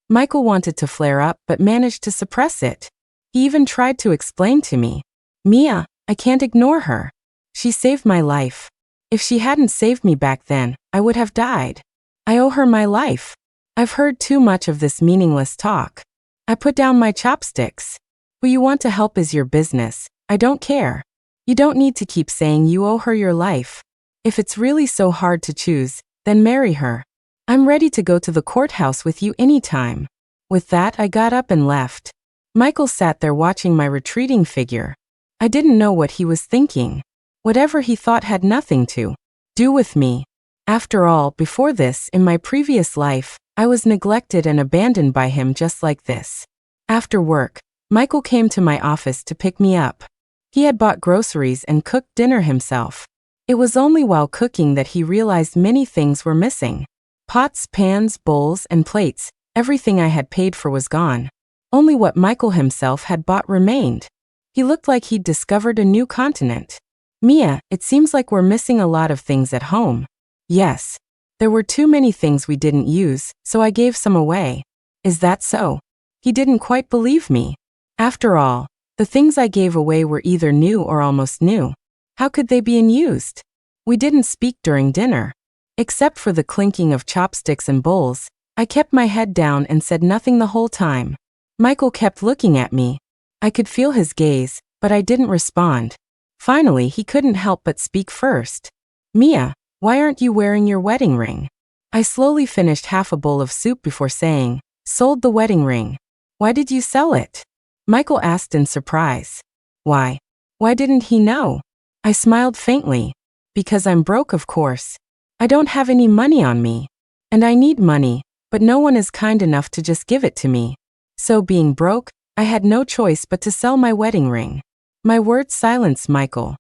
Michael wanted to flare up but managed to suppress it. He even tried to explain to me. Mia, I can't ignore her. She saved my life. If she hadn't saved me back then, I would have died. I owe her my life. I've heard too much of this meaningless talk. I put down my chopsticks. Who you want to help is your business. I don't care. You don't need to keep saying you owe her your life. If it's really so hard to choose, then marry her. I'm ready to go to the courthouse with you anytime. With that, I got up and left. Michael sat there watching my retreating figure. I didn't know what he was thinking. Whatever he thought had nothing to do with me. After all, before this, in my previous life, I was neglected and abandoned by him just like this. After work, Michael came to my office to pick me up. He had bought groceries and cooked dinner himself. It was only while cooking that he realized many things were missing. Pots, pans, bowls, and plates, everything I had paid for was gone. Only what Michael himself had bought remained. He looked like he'd discovered a new continent. Mia, it seems like we're missing a lot of things at home. Yes. There were too many things we didn't use, so I gave some away. Is that so? He didn't quite believe me. After all, the things I gave away were either new or almost new. How could they be unused? We didn't speak during dinner. Except for the clinking of chopsticks and bowls, I kept my head down and said nothing the whole time. Michael kept looking at me. I could feel his gaze, but I didn't respond. Finally, he couldn't help but speak first. Mia, why aren't you wearing your wedding ring? I slowly finished half a bowl of soup before saying, sold the wedding ring. Why did you sell it? Michael asked in surprise. Why? Why didn't he know? I smiled faintly. Because I'm broke, of course. I don't have any money on me. And I need money, but no one is kind enough to just give it to me. So being broke, I had no choice but to sell my wedding ring. My words silenced Michael.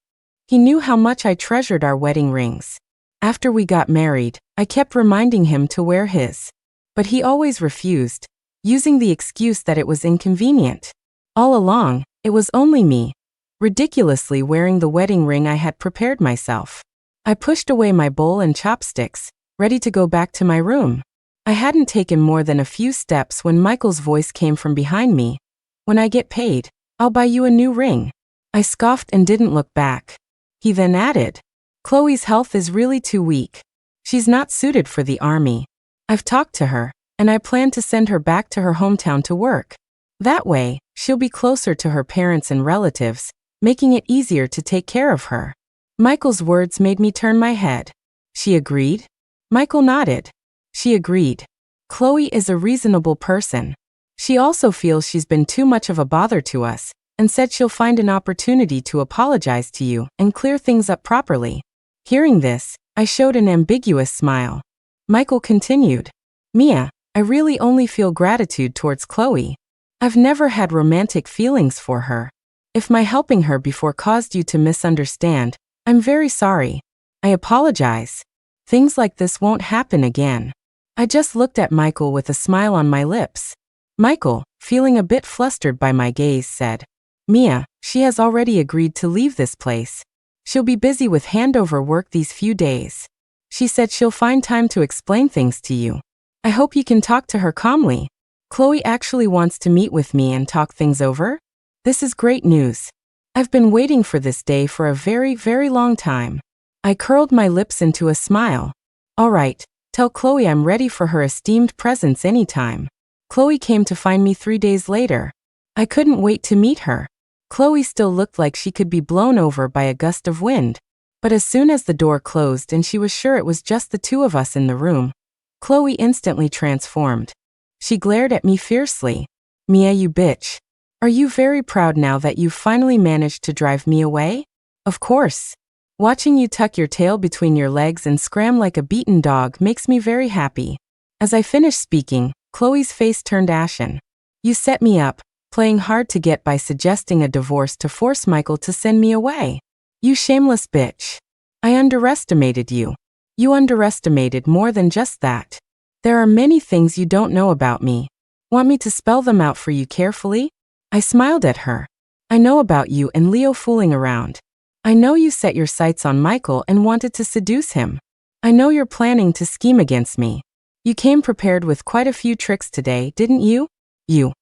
He knew how much I treasured our wedding rings. After we got married, I kept reminding him to wear his. But he always refused, using the excuse that it was inconvenient. All along, it was only me, ridiculously wearing the wedding ring I had prepared myself. I pushed away my bowl and chopsticks, ready to go back to my room. I hadn't taken more than a few steps when Michael's voice came from behind me. When I get paid, I'll buy you a new ring. I scoffed and didn't look back. He then added, Chloe's health is really too weak. She's not suited for the army. I've talked to her, and I plan to send her back to her hometown to work. That way, she'll be closer to her parents and relatives, making it easier to take care of her. Michael's words made me turn my head. She agreed? Michael nodded. She agreed. Chloe is a reasonable person. She also feels she's been too much of a bother to us, and said she'll find an opportunity to apologize to you and clear things up properly. Hearing this, I showed an ambiguous smile. Michael continued, Mia, I really only feel gratitude towards Chloe. I've never had romantic feelings for her. If my helping her before caused you to misunderstand, I'm very sorry. I apologize. Things like this won't happen again. I just looked at Michael with a smile on my lips. Michael, feeling a bit flustered by my gaze, said, Mia, she has already agreed to leave this place. She'll be busy with handover work these few days. She said she'll find time to explain things to you. I hope you can talk to her calmly. Chloe actually wants to meet with me and talk things over. This is great news. I've been waiting for this day for a very, very long time. I curled my lips into a smile. All right, tell Chloe I'm ready for her esteemed presence anytime. Chloe came to find me 3 days later. I couldn't wait to meet her. Chloe still looked like she could be blown over by a gust of wind. But as soon as the door closed and she was sure it was just the two of us in the room, Chloe instantly transformed. She glared at me fiercely. Mia, you bitch. Are you very proud now that you've finally managed to drive me away? Of course. Watching you tuck your tail between your legs and scram like a beaten dog makes me very happy. As I finished speaking, Chloe's face turned ashen. You set me up, playing hard to get by suggesting a divorce to force Michael to send me away. You shameless bitch. I underestimated you. You underestimated more than just that. There are many things you don't know about me. Want me to spell them out for you carefully? I smiled at her. I know about you and Leo fooling around. I know you set your sights on Michael and wanted to seduce him. I know you're planning to scheme against me. You came prepared with quite a few tricks today, didn't you? You.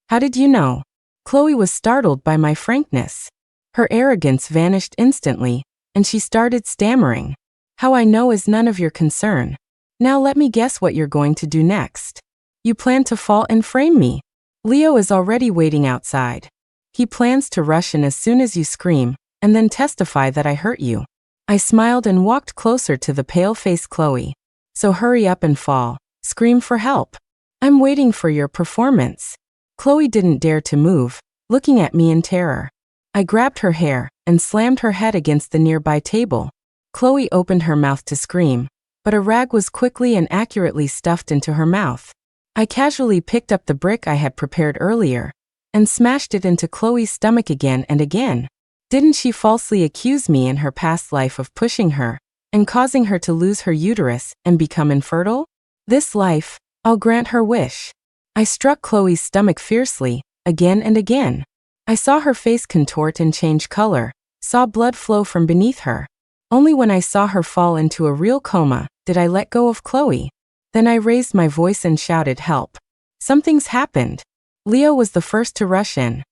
How did you know? Chloe was startled by my frankness. Her arrogance vanished instantly, and she started stammering. How I know is none of your concern. Now let me guess what you're going to do next. You plan to fall and frame me. Leo is already waiting outside. He plans to rush in as soon as you scream, and then testify that I hurt you. I smiled and walked closer to the pale-faced Chloe. So hurry up and fall. Scream for help. I'm waiting for your performance. Chloe didn't dare to move, looking at me in terror. I grabbed her hair and slammed her head against the nearby table. Chloe opened her mouth to scream, but a rag was quickly and accurately stuffed into her mouth. I casually picked up the brick I had prepared earlier and smashed it into Chloe's stomach again and again. Didn't she falsely accuse me in her past life of pushing her and causing her to lose her uterus and become infertile? This life, I'll grant her wish. I struck Chloe's stomach fiercely, again and again. I saw her face contort and change color, saw blood flow from beneath her. Only when I saw her fall into a real coma did I let go of Chloe. Then I raised my voice and shouted, help. Something's happened. Leo was the first to rush in.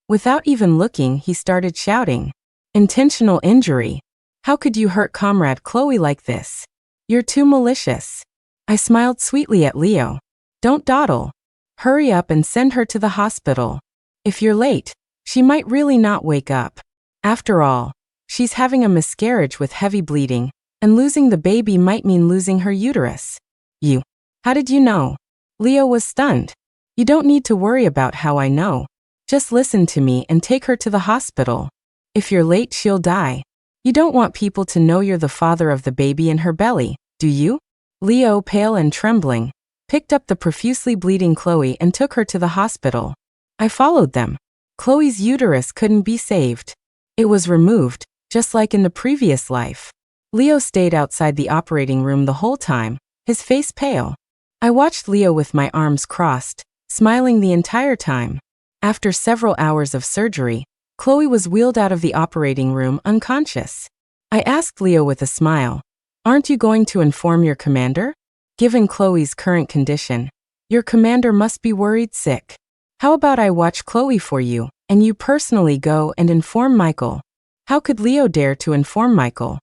Without even looking, he started shouting, intentional injury. How could you hurt comrade Chloe like this? You're too malicious. I smiled sweetly at Leo. Don't dawdle. Hurry up and send her to the hospital. If you're late, she might really not wake up. After all, she's having a miscarriage with heavy bleeding, and losing the baby might mean losing her uterus. You. How did you know? Leo was stunned. You don't need to worry about how I know. Just listen to me and take her to the hospital. If you're late, she'll die. You don't want people to know you're the father of the baby in her belly, do you? Leo, pale and trembling, picked up the profusely bleeding Chloe and took her to the hospital. I followed them. Chloe's uterus couldn't be saved. It was removed, just like in the previous life. Leo stayed outside the operating room the whole time, his face pale. I watched Leo with my arms crossed, smiling the entire time. After several hours of surgery, Chloe was wheeled out of the operating room unconscious. I asked Leo with a smile, "Aren't you going to inform your commander? Given Chloe's current condition, your commander must be worried sick. How about I watch Chloe for you, and you personally go and inform Michael?" How could Leo dare to inform Michael?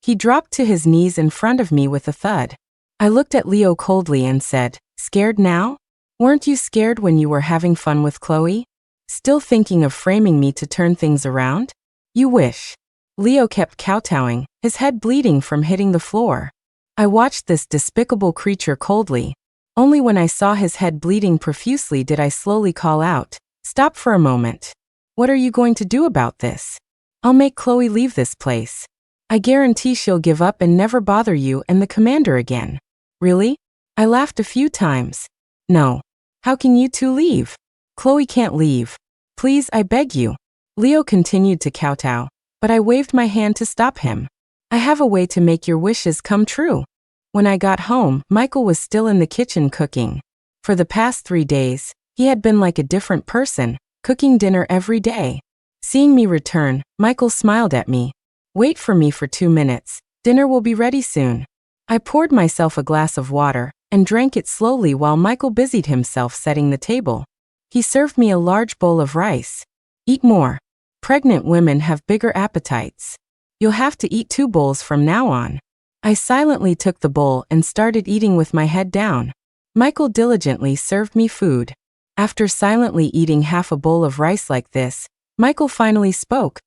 He dropped to his knees in front of me with a thud. I looked at Leo coldly and said, "Scared now? Weren't you scared when you were having fun with Chloe? Still thinking of framing me to turn things around? You wish." Leo kept kowtowing, his head bleeding from hitting the floor. I watched this despicable creature coldly. Only when I saw his head bleeding profusely did I slowly call out, "Stop for a moment. What are you going to do about this? I'll make Chloe leave this place. I guarantee she'll give up and never bother you and the commander again." Really? I laughed a few times. No. How can you two leave? Chloe can't leave. Please, I beg you. Leo continued to kowtow, but I waved my hand to stop him. I have a way to make your wishes come true. When I got home, Michael was still in the kitchen cooking. For the past 3 days, he had been like a different person, cooking dinner every day. Seeing me return, Michael smiled at me. "Wait for me for 2 minutes. Dinner will be ready soon." I poured myself a glass of water and drank it slowly while Michael busied himself setting the table. He served me a large bowl of rice. "Eat more. Pregnant women have bigger appetites. You'll have to eat 2 bowls from now on." I silently took the bowl and started eating with my head down. Michael diligently served me food. After silently eating half a bowl of rice like this, Michael finally spoke.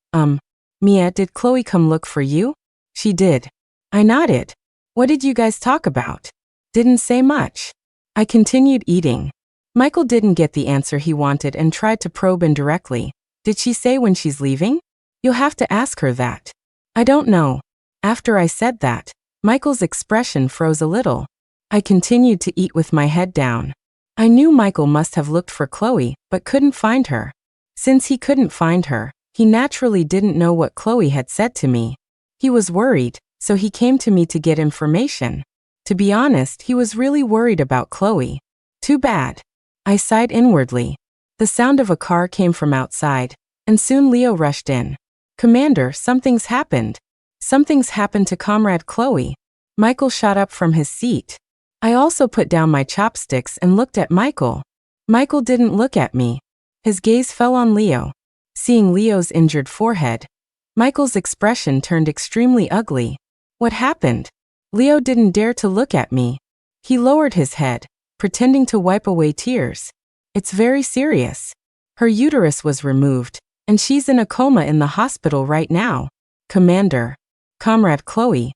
Mia, did Chloe come look for you?" "She did." I nodded. "What did you guys talk about?" "Didn't say much." I continued eating. Michael didn't get the answer he wanted and tried to probe indirectly. "Did she say when she's leaving?" "You'll have to ask her that." "I don't know." After I said that, Michael's expression froze a little. I continued to eat with my head down. I knew Michael must have looked for Chloe, but couldn't find her. Since he couldn't find her, he naturally didn't know what Chloe had said to me. He was worried, so he came to me to get information. To be honest, he was really worried about Chloe. Too bad. I sighed inwardly. The sound of a car came from outside, and soon Leo rushed in. "Commander, something's happened. Something's happened to Comrade Chloe." Michael shot up from his seat. I also put down my chopsticks and looked at Michael. Michael didn't look at me. His gaze fell on Leo. Seeing Leo's injured forehead, Michael's expression turned extremely ugly. What happened? Leo didn't dare to look at me. He lowered his head, pretending to wipe away tears. "It's very serious. Her uterus was removed, and she's in a coma in the hospital right now. Commander. Comrade Chloe.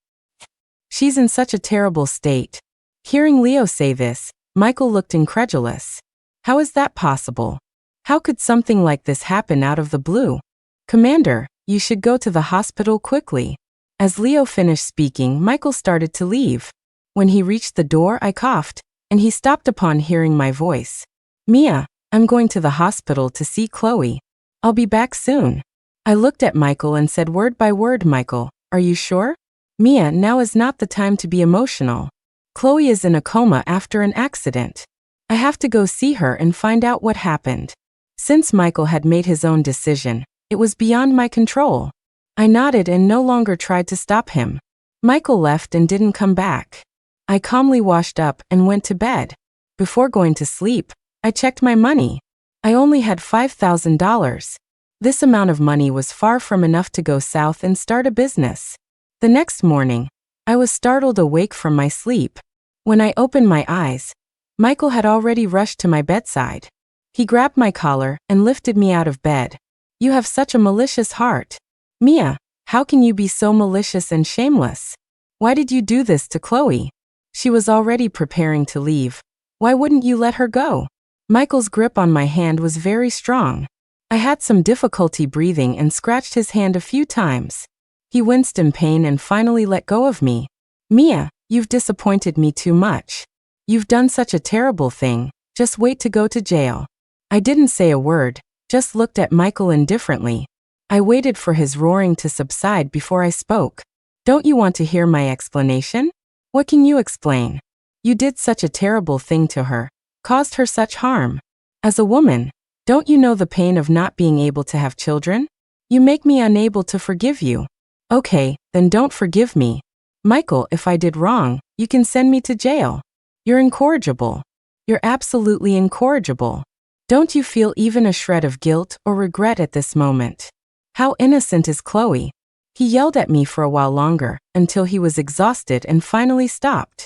She's in such a terrible state." Hearing Leo say this, Michael looked incredulous. "How is that possible? How could something like this happen out of the blue? Commander, you should go to the hospital quickly." As Leo finished speaking, Michael started to leave. When he reached the door, I coughed, and he stopped upon hearing my voice. "Mia, I'm going to the hospital to see Chloe. I'll be back soon." I looked at Michael and said word by word, "Michael, are you sure?" "Mia, now is not the time to be emotional. Chloe is in a coma after an accident. I have to go see her and find out what happened." Since Michael had made his own decision, it was beyond my control. I nodded and no longer tried to stop him. Michael left and didn't come back. I calmly washed up and went to bed. Before going to sleep, I checked my money. I only had $5,000. This amount of money was far from enough to go south and start a business. The next morning, I was startled awake from my sleep. When I opened my eyes, Michael had already rushed to my bedside. He grabbed my collar and lifted me out of bed. "You have such a malicious heart. Mia, how can you be so malicious and shameless? Why did you do this to Chloe? She was already preparing to leave. Why wouldn't you let her go?" Michael's grip on my hand was very strong. I had some difficulty breathing and scratched his hand a few times. He winced in pain and finally let go of me. "Mia, you've disappointed me too much. You've done such a terrible thing. Just wait to go to jail." I didn't say a word, just looked at Michael indifferently. I waited for his roaring to subside before I spoke. Don't you want to hear my explanation? What can you explain? You did such a terrible thing to her, caused her such harm. As a woman, don't you know the pain of not being able to have children? You make me unable to forgive you. Okay, then don't forgive me. Michael, if I did wrong, you can send me to jail. You're incorrigible. You're absolutely incorrigible. Don't you feel even a shred of guilt or regret at this moment? How innocent is Chloe? He yelled at me for a while longer, until he was exhausted and finally stopped.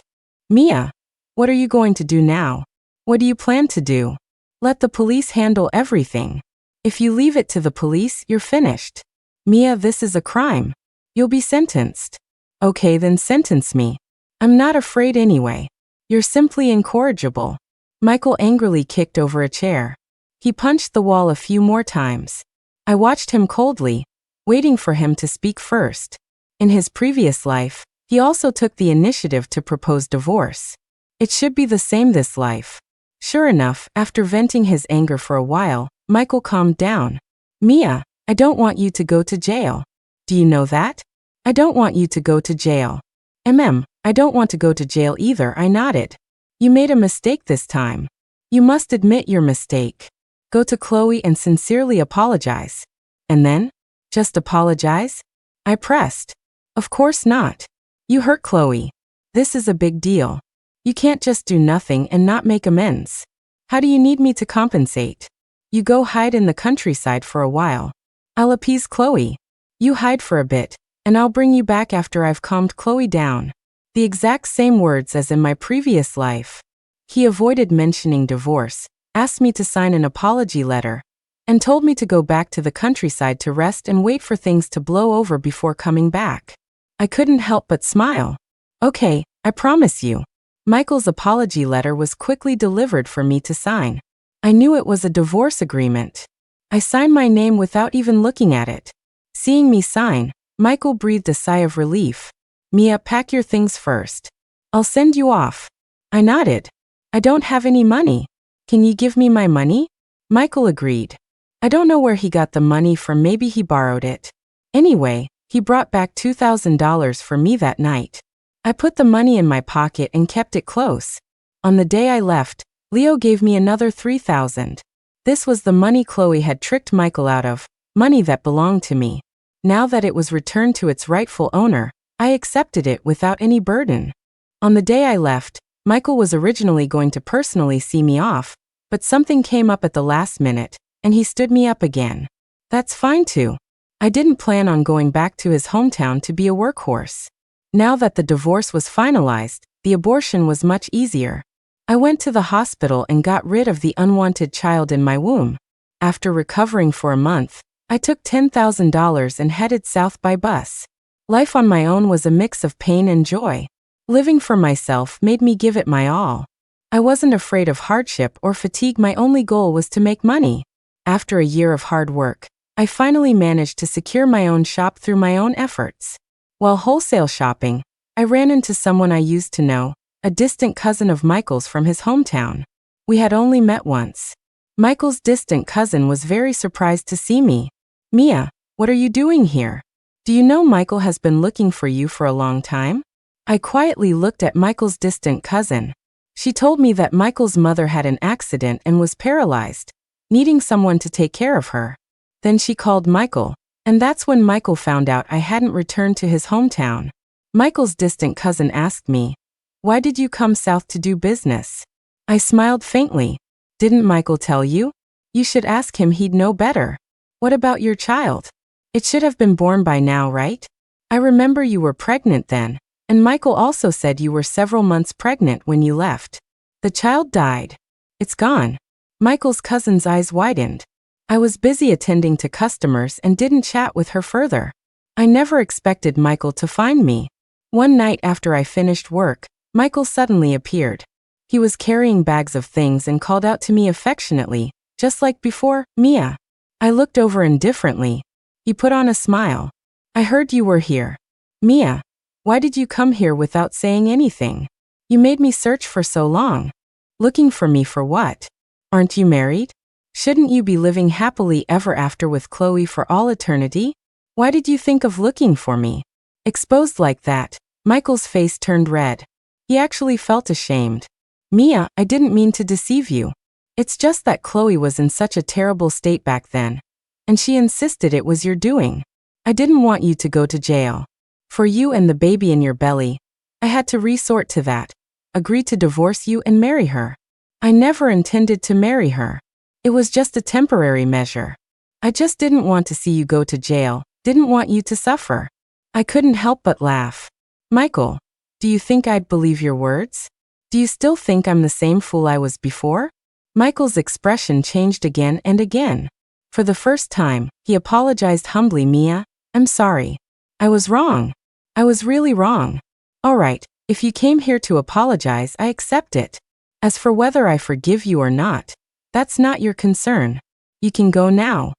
Mia, what are you going to do now? What do you plan to do? Let the police handle everything. If you leave it to the police, you're finished. Mia, this is a crime. You'll be sentenced. Okay, then sentence me. I'm not afraid anyway. You're simply incorrigible. Michael angrily kicked over a chair. He punched the wall a few more times. I watched him coldly, waiting for him to speak first. In his previous life, he also took the initiative to propose divorce. It should be the same this life. Sure enough, after venting his anger for a while, Michael calmed down. Mia, I don't want you to go to jail. Do you know that? I don't want you to go to jail. I don't want to go to jail either, I nodded. You made a mistake this time. You must admit your mistake. Go to Chloe and sincerely apologize. And then? Just apologize? I pressed. Of course not. You hurt Chloe. This is a big deal. You can't just do nothing and not make amends. How do you need me to compensate? You go hide in the countryside for a while. I'll appease Chloe. You hide for a bit, and I'll bring you back after I've calmed Chloe down. The exact same words as in my previous life. He avoided mentioning divorce, asked me to sign an apology letter, and told me to go back to the countryside to rest and wait for things to blow over before coming back. I couldn't help but smile. Okay, I promise you. Michael's apology letter was quickly delivered for me to sign. I knew it was a divorce agreement. I signed my name without even looking at it. Seeing me sign, Michael breathed a sigh of relief. Mia, pack your things first. I'll send you off. I nodded. I don't have any money. Can you give me my money? Michael agreed. I don't know where he got the money from, maybe he borrowed it. Anyway, he brought back $2,000 for me that night. I put the money in my pocket and kept it close. On the day I left, Leo gave me another $3,000. This was the money Chloe had tricked Michael out of, money that belonged to me. Now that it was returned to its rightful owner, I accepted it without any burden. On the day I left, Michael was originally going to personally see me off, but something came up at the last minute, and he stood me up again. That's fine too. I didn't plan on going back to his hometown to be a workhorse. Now that the divorce was finalized, the abortion was much easier. I went to the hospital and got rid of the unwanted child in my womb. After recovering for a month, I took $10,000 and headed south by bus. Life on my own was a mix of pain and joy. Living for myself made me give it my all. I wasn't afraid of hardship or fatigue, my only goal was to make money. After a year of hard work, I finally managed to secure my own shop through my own efforts. While wholesale shopping, I ran into someone I used to know, a distant cousin of Michael's from his hometown. We had only met once. Michael's distant cousin was very surprised to see me. Mia, what are you doing here? Do you know Michael has been looking for you for a long time? I quietly looked at Michael's distant cousin. She told me that Michael's mother had an accident and was paralyzed, needing someone to take care of her. Then she called Michael, and that's when Michael found out I hadn't returned to his hometown. Michael's distant cousin asked me, "Why did you come south to do business?" I smiled faintly. "Didn't Michael tell you? You should ask him, he'd know better. What about your child? It should have been born by now, right? I remember you were pregnant then, and Michael also said you were several months pregnant when you left. The child died. It's gone." Michael's cousin's eyes widened. I was busy attending to customers and didn't chat with her further. I never expected Michael to find me. One night after I finished work, Michael suddenly appeared. He was carrying bags of things and called out to me affectionately, just like before, "Mia." I looked over indifferently. He put on a smile. "I heard you were here. Mia, why did you come here without saying anything? You made me search for so long. Looking for me for what? Aren't you married?" Shouldn't you be living happily ever after with Chloe for all eternity? Why did you think of looking for me? Exposed like that, Michael's face turned red. He actually felt ashamed. Mia, I didn't mean to deceive you. It's just that Chloe was in such a terrible state back then. And she insisted it was your doing. I didn't want you to go to jail. For you and the baby in your belly, I had to resort to that. Agree to divorce you and marry her. I never intended to marry her. It was just a temporary measure. I just didn't want to see you go to jail, didn't want you to suffer. I couldn't help but laugh. Michael, do you think I'd believe your words? Do you still think I'm the same fool I was before? Michael's expression changed again and again. For the first time, he apologized humbly. Mia, I'm sorry. I was wrong. I was really wrong. All right, if you came here to apologize, I accept it. As for whether I forgive you or not, that's not your concern. You can go now.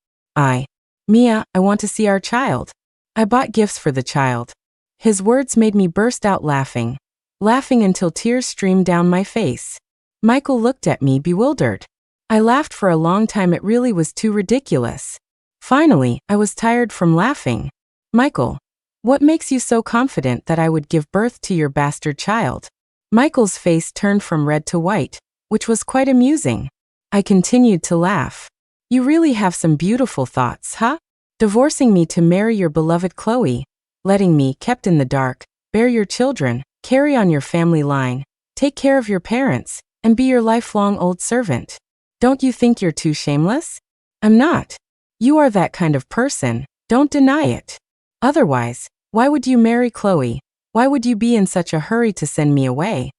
Mia, I want to see our child. I bought gifts for the child. His words made me burst out laughing until tears streamed down my face. Michael looked at me bewildered. I laughed for a long time. It really was too ridiculous. Finally, I was tired from laughing. Michael, what makes you so confident that I would give birth to your bastard child? Michael's face turned from red to white, which was quite amusing. I continued to laugh. You really have some beautiful thoughts, huh? Divorcing me to marry your beloved Chloe, letting me, kept in the dark, bear your children, carry on your family line, take care of your parents, and be your lifelong old servant. Don't you think you're too shameless? I'm not. You are that kind of person, don't deny it. Otherwise, why would you marry Chloe? Why would you be in such a hurry to send me away?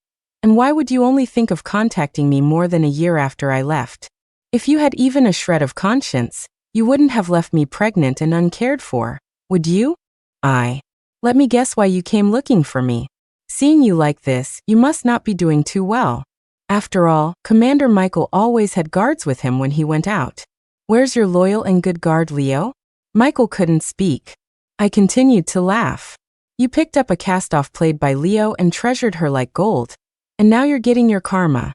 And why would you only think of contacting me more than a year after I left? If you had even a shred of conscience, you wouldn't have left me pregnant and uncared for, would you? Let me guess why you came looking for me. Seeing you like this, you must not be doing too well. After all, Commander Michael always had guards with him when he went out. Where's your loyal and good guard, Leo? Michael couldn't speak. I continued to laugh. You picked up a cast-off played by Leo and treasured her like gold. And now you're getting your karma.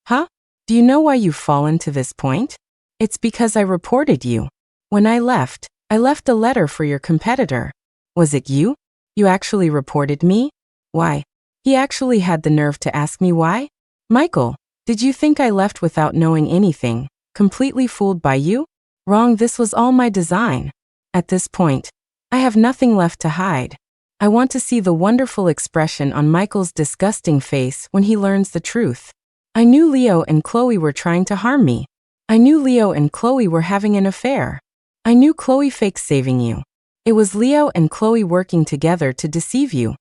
Huh? Do you know why you've fallen to this point? It's because I reported you. When I left a letter for your competitor. Was it you? You actually reported me? Why? He actually had the nerve to ask me why? Michael, did you think I left without knowing anything, completely fooled by you? Wrong, this was all my design. At this point, I have nothing left to hide. I want to see the wonderful expression on Michael's disgusting face when he learns the truth. I knew Leo and Chloe were trying to harm me. I knew Leo and Chloe were having an affair. I knew Chloe faked saving you. It was Leo and Chloe working together to deceive you,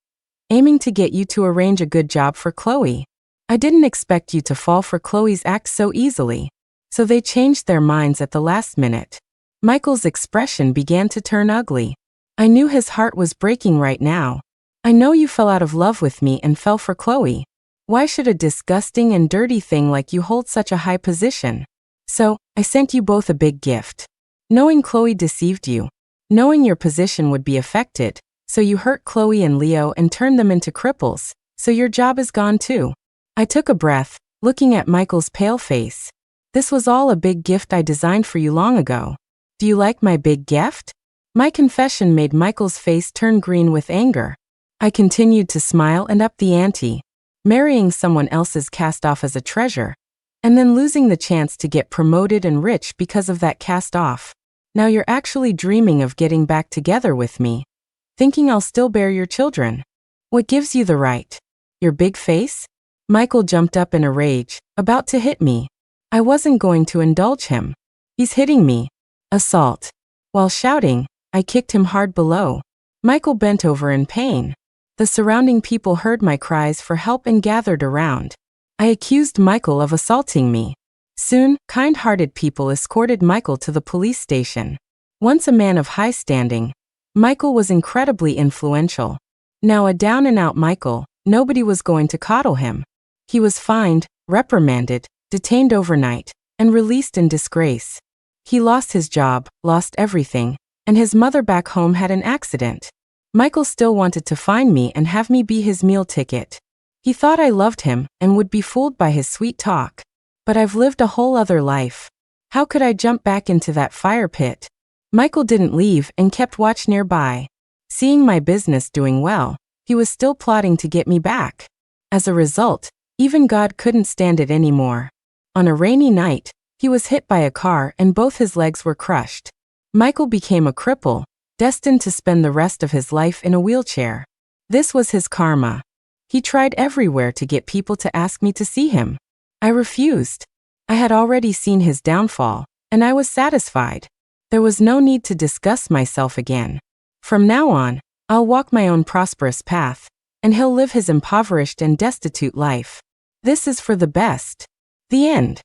aiming to get you to arrange a good job for Chloe. I didn't expect you to fall for Chloe's act so easily. So they changed their minds at the last minute. Michael's expression began to turn ugly. I knew his heart was breaking right now. I know you fell out of love with me and fell for Chloe. Why should a disgusting and dirty thing like you hold such a high position? So, I sent you both a big gift. Knowing Chloe deceived you. Knowing your position would be affected. So you hurt Chloe and Leo and turned them into cripples. So your job is gone too. I took a breath, looking at Michael's pale face. This was all a big gift I designed for you long ago. Do you like my big gift? My confession made Michael's face turn green with anger. I continued to smile and up the ante. Marrying someone else's cast-off as a treasure, and then losing the chance to get promoted and rich because of that cast-off. Now you're actually dreaming of getting back together with me, thinking I'll still bear your children. What gives you the right? Your big face? Michael jumped up in a rage, about to hit me. I wasn't going to indulge him. He's hitting me. Assault. While shouting, I kicked him hard below. Michael bent over in pain. The surrounding people heard my cries for help and gathered around. I accused Michael of assaulting me. Soon, kind-hearted people escorted Michael to the police station. Once a man of high standing, Michael was incredibly influential. Now a down-and-out Michael, nobody was going to coddle him. He was fined, reprimanded, detained overnight, and released in disgrace. He lost his job, lost everything, and his mother back home had an accident. Michael still wanted to find me and have me be his meal ticket. He thought I loved him and would be fooled by his sweet talk. But I've lived a whole other life. How could I jump back into that fire pit? Michael didn't leave and kept watch nearby. Seeing my business doing well, he was still plotting to get me back. As a result, even God couldn't stand it anymore. On a rainy night, he was hit by a car and both his legs were crushed. Michael became a cripple, destined to spend the rest of his life in a wheelchair. This was his karma. He tried everywhere to get people to ask me to see him. I refused. I had already seen his downfall, and I was satisfied. There was no need to discuss myself again. From now on, I'll walk my own prosperous path, and he'll live his impoverished and destitute life. This is for the best. The end.